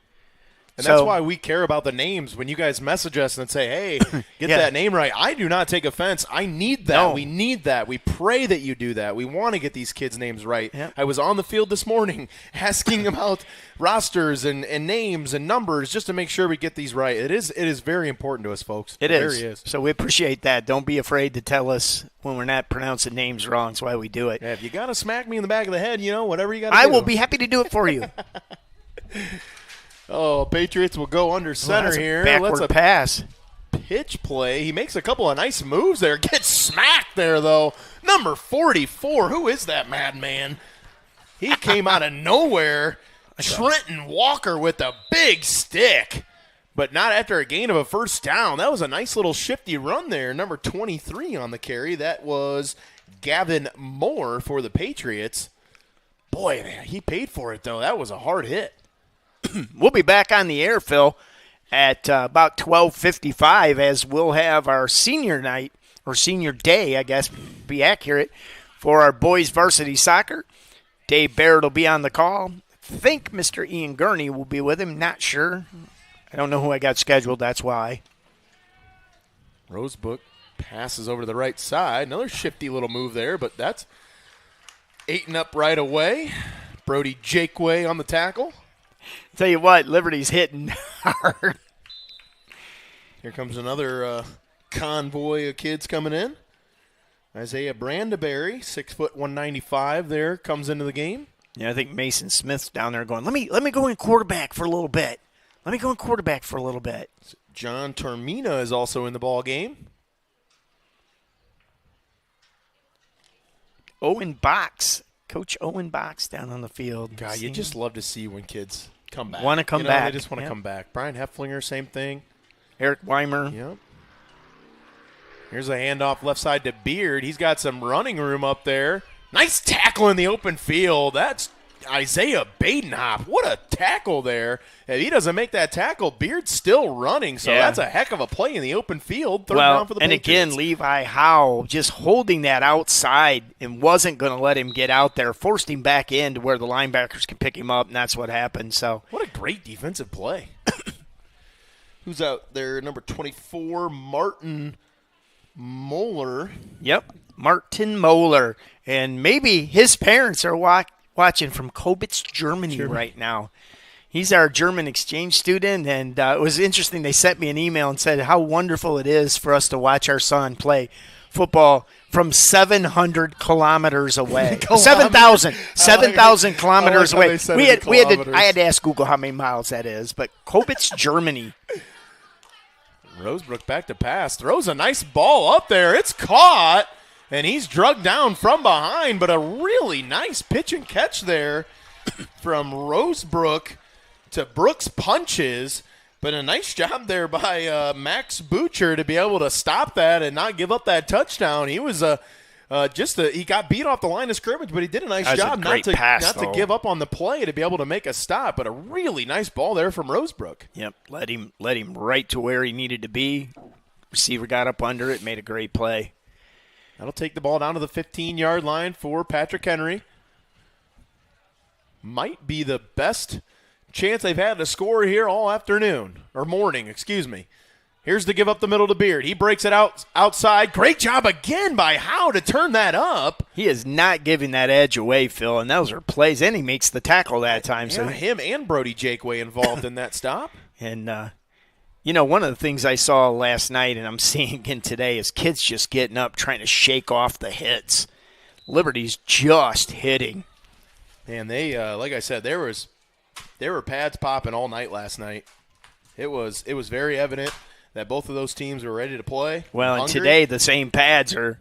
And that's why we care about the names. When you guys message us and say, hey, get that name right, I do not take offense. I need that. No. We need that. We pray that you do that. We want to get these kids' names right. Yep. I was on the field this morning asking about rosters and names and numbers just to make sure we get these right. It is very important to us, folks. It is. So we appreciate that. Don't be afraid to tell us when we're not pronouncing names wrong. That's why we do it. Yeah, if you got to smack me in the back of the head, whatever you got to do. I will be happy to do it for you. Oh, Patriots will go under center here. Backward pass. Pitch play. He makes a couple of nice moves there. Gets smacked there, though. Number 44. Who is that madman? He came out of nowhere. Trenton Walker with a big stick, but not after a gain of a first down. That was a nice little shifty run there. Number 23 on the carry. That was Gavin Moore for the Patriots. Boy, man, he paid for it, though. That was a hard hit. We'll be back on the air, Phil, at about 12:55 as we'll have our senior night, or senior day, I guess, be accurate, for our boys varsity soccer. Dave Barrett will be on the call. Think Mr. Ian Gurney will be with him. Not sure. I don't know who I got scheduled. That's why. Rosebrook passes over to the right side. Another shifty little move there, but that's eaten up right away. Brody Jakeway on the tackle. Tell you what, Liberty's hitting hard. Here comes another convoy of kids coming in. Isaiah Brandeberry, 6', 195 there, comes into the game. Yeah, I think Mason Smith's down there going, let me go in quarterback for a little bit. John Termina is also in the ball game. Owen Box. Coach Owen Box down on the field. God, you just love to see when kids come back. Want to come back. They just want to come back. Brian Hefflinger, same thing. Eric Weimer. Yep. Here's a handoff left side to Beard. He's got some running room up there. Nice tackle in the open field. That's Isaiah Badenhop. What a tackle there. If he doesn't make that tackle, Beard's still running. So that's a heck of a play in the open field. Third down for the Patriots. Again, Levi Howe just holding that outside and wasn't going to let him get out there. Forced him back in to where the linebackers can pick him up, and that's what happened. So what a great defensive play. Who's out there? Number 24, Martin Moeller. Yep, Martin Moeller. And maybe his parents are watching from Kobitz, Germany right now. He's our German exchange student, and it was interesting. They sent me an email and said how wonderful it is for us to watch our son play football from 700 kilometers away. 7,000 kilometers away. I had to ask Google how many miles that is, but Kobitz, Germany. Rosebrook back to pass. Throws a nice ball up there. It's caught, and he's drugged down from behind, but a really nice pitch and catch there from Rosebrook to Brooks Punches. But a nice job there by Max Butcher to be able to stop that and not give up that touchdown. He was he got beat off the line of scrimmage, but he did a nice job not to give up on the play to be able to make a stop. But a really nice ball there from Rosebrook. Yep, led him right to where he needed to be. Receiver got up under it, made a great play. That'll take the ball down to the 15-yard line for Patrick Henry. Might be the best chance they've had to score here all afternoon, or morning, excuse me. Here's the give up the middle to Beard. He breaks it outside. Great job again by Howe to turn that up. He is not giving that edge away, Phil, and those are plays, and he makes the tackle that time. Yeah, so him and Brody Jakeway involved in that stop. And, one of the things I saw last night and I'm seeing again today is kids just getting up, trying to shake off the hits. Liberty's just hitting. And they, like I said, there were pads popping all night last night. It was very evident that both of those teams were ready to play. Well, and today the same pads are,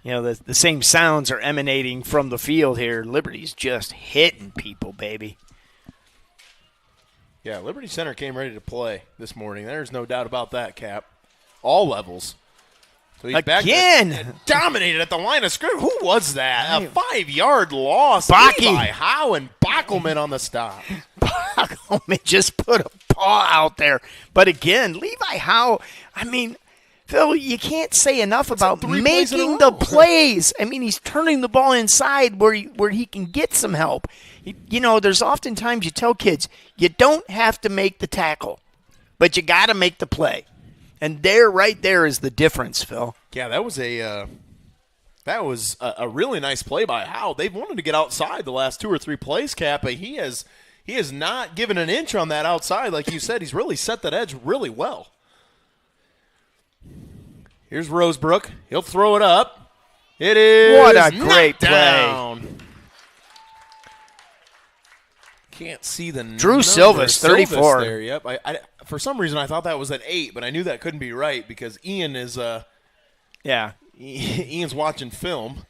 the same sounds are emanating from the field here. Liberty's just hitting people, baby. Yeah, Liberty Center came ready to play this morning. There's no doubt about that, Cap. All levels. So he's again back dominated at the line of scrimmage. Who was that? A 5-yard loss. Baki. Levi Howe and Bockelman on the stop. Bockelman just put a paw out there. But again, Levi Howe, Phil, you can't say enough about like 3 plays in a making the row. plays. I mean, he's turning the ball inside where he can get some help. There's oftentimes you tell kids, you don't have to make the tackle, but you got to make the play. And right there is the difference, Phil. Yeah, that was a really nice play by Howe. They've wanted to get outside the last 2 or 3 plays, Cap, but he has not given an inch on that outside. Like you said, he's really set that edge really well. Here's Rosebrook. He'll throw it up. It is What a great play. down. Can't see the Drew number. Silvas, 34. There, yep. I for some reason I thought that was an 8, but I knew that couldn't be right because Ian is Yeah. Ian's watching film.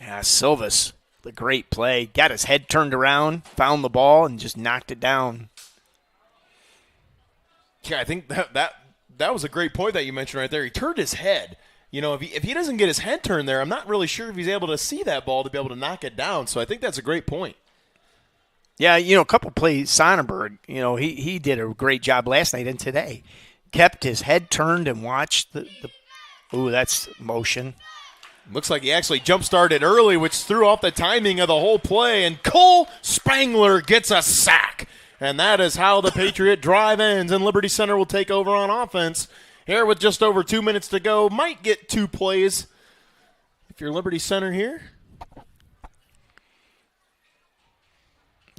Yeah, Silvas, the great play. Got his head turned around, found the ball, and just knocked it down. Yeah, I think that was a great point that you mentioned right there. He turned his head. If he doesn't get his head turned there, I'm not really sure if he's able to see that ball to be able to knock it down. So I think that's a great point. Yeah, a couple plays, Sonnenberg, he did a great job last night and today. Kept his head turned and watched ooh, that's motion. Looks like he actually jump-started early, which threw off the timing of the whole play, and Cole Spangler gets a sack. And that is how the Patriot drive ends, and Liberty Center will take over on offense. Here with just over 2 minutes to go, might get 2 plays if you're Liberty Center here.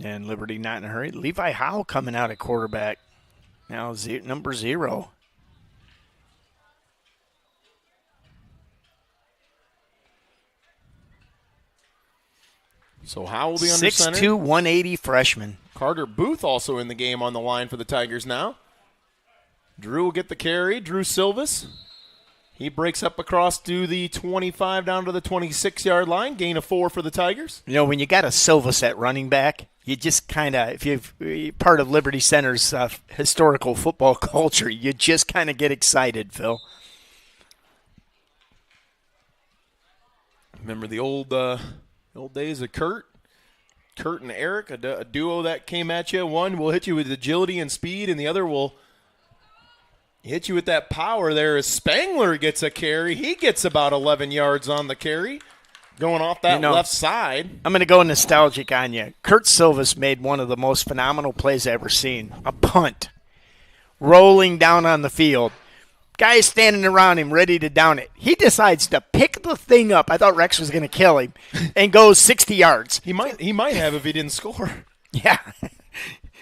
And Liberty not in a hurry. Levi Howe coming out at quarterback. Now number 0. So Howe will be under center. 6'2", 180 freshman. Carter Booth also in the game on the line for the Tigers now. Drew will get the carry. Drew Silvas. He breaks up across to the 25 down to the 26-yard line. Gain of 4 for the Tigers. When you got a Silvas at running back, you just kind of, if you're part of Liberty Center's historical football culture, you just kind of get excited, Phil. Remember the old days of Kurt and Eric, a duo that came at you. One will hit you with agility and speed, and the other will hit you with that power there as Spangler gets a carry. He gets about 11 yards on the carry, going off that left side. I'm going to go nostalgic on you. Kurt Silvas made one of the most phenomenal plays I've ever seen. A punt. Rolling down on the field. Guy standing around him ready to down it. He decides to pick the thing up. I thought Rex was going to kill him. And goes 60 yards. He might have if he didn't score. Yeah.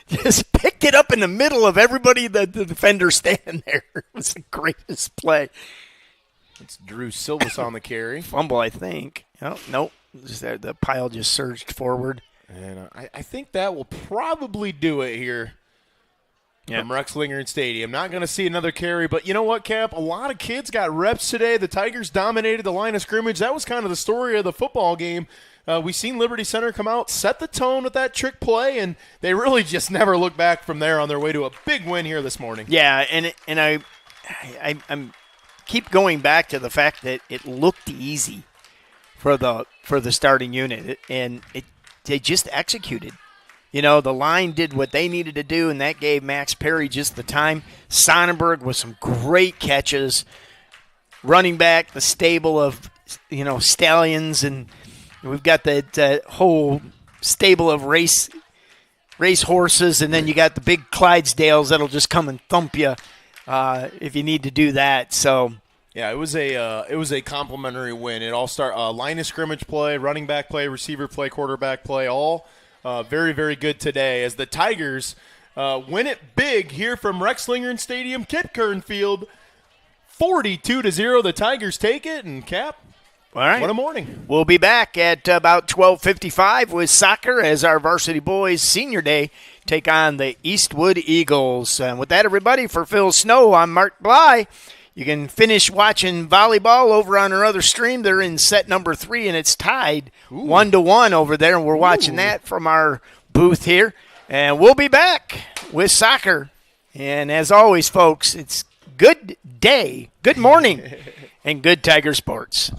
Just picked it up in the middle of everybody, the defender standing there. It was the greatest play. It's Drew Silvas on the carry. Fumble, I think. Oh, nope. The pile just surged forward. And I think that will probably do it here from Rex Lingard Stadium. Not going to see another carry, but you know what, Cap? A lot of kids got reps today. The Tigers dominated the line of scrimmage. That was kind of the story of the football game. We've seen Liberty Center come out, set the tone with that trick play, and they really just never look back from there on their way to a big win here this morning. Yeah, and I'm keep going back to the fact that it looked easy for the starting unit, and they just executed. The line did what they needed to do, and that gave Max Perry just the time. Sonnenberg with some great catches. Running back, the stable of stallions, and we've got that whole stable of race horses, and then you got the big Clydesdales that'll just come and thump you if you need to do that. So yeah, it was a complimentary win. It all line of scrimmage play, running back play, receiver play, quarterback play, all very, very good today as the Tigers win it big here from Rex Lingard Stadium, Kit Kernfield, 42-0. The Tigers take it, and Cap. All right. What a morning. We'll be back at about 12:55 with soccer as our varsity boys senior day take on the Eastwood Eagles. And with that, everybody, for Phil Snow, I'm Mark Bly. You can finish watching volleyball over on our other stream. They're in set number 3, and it's tied 1-1 over there. And we're watching that from our booth here. And we'll be back with soccer. And as always, folks, it's good day, good morning, and good Tiger sports.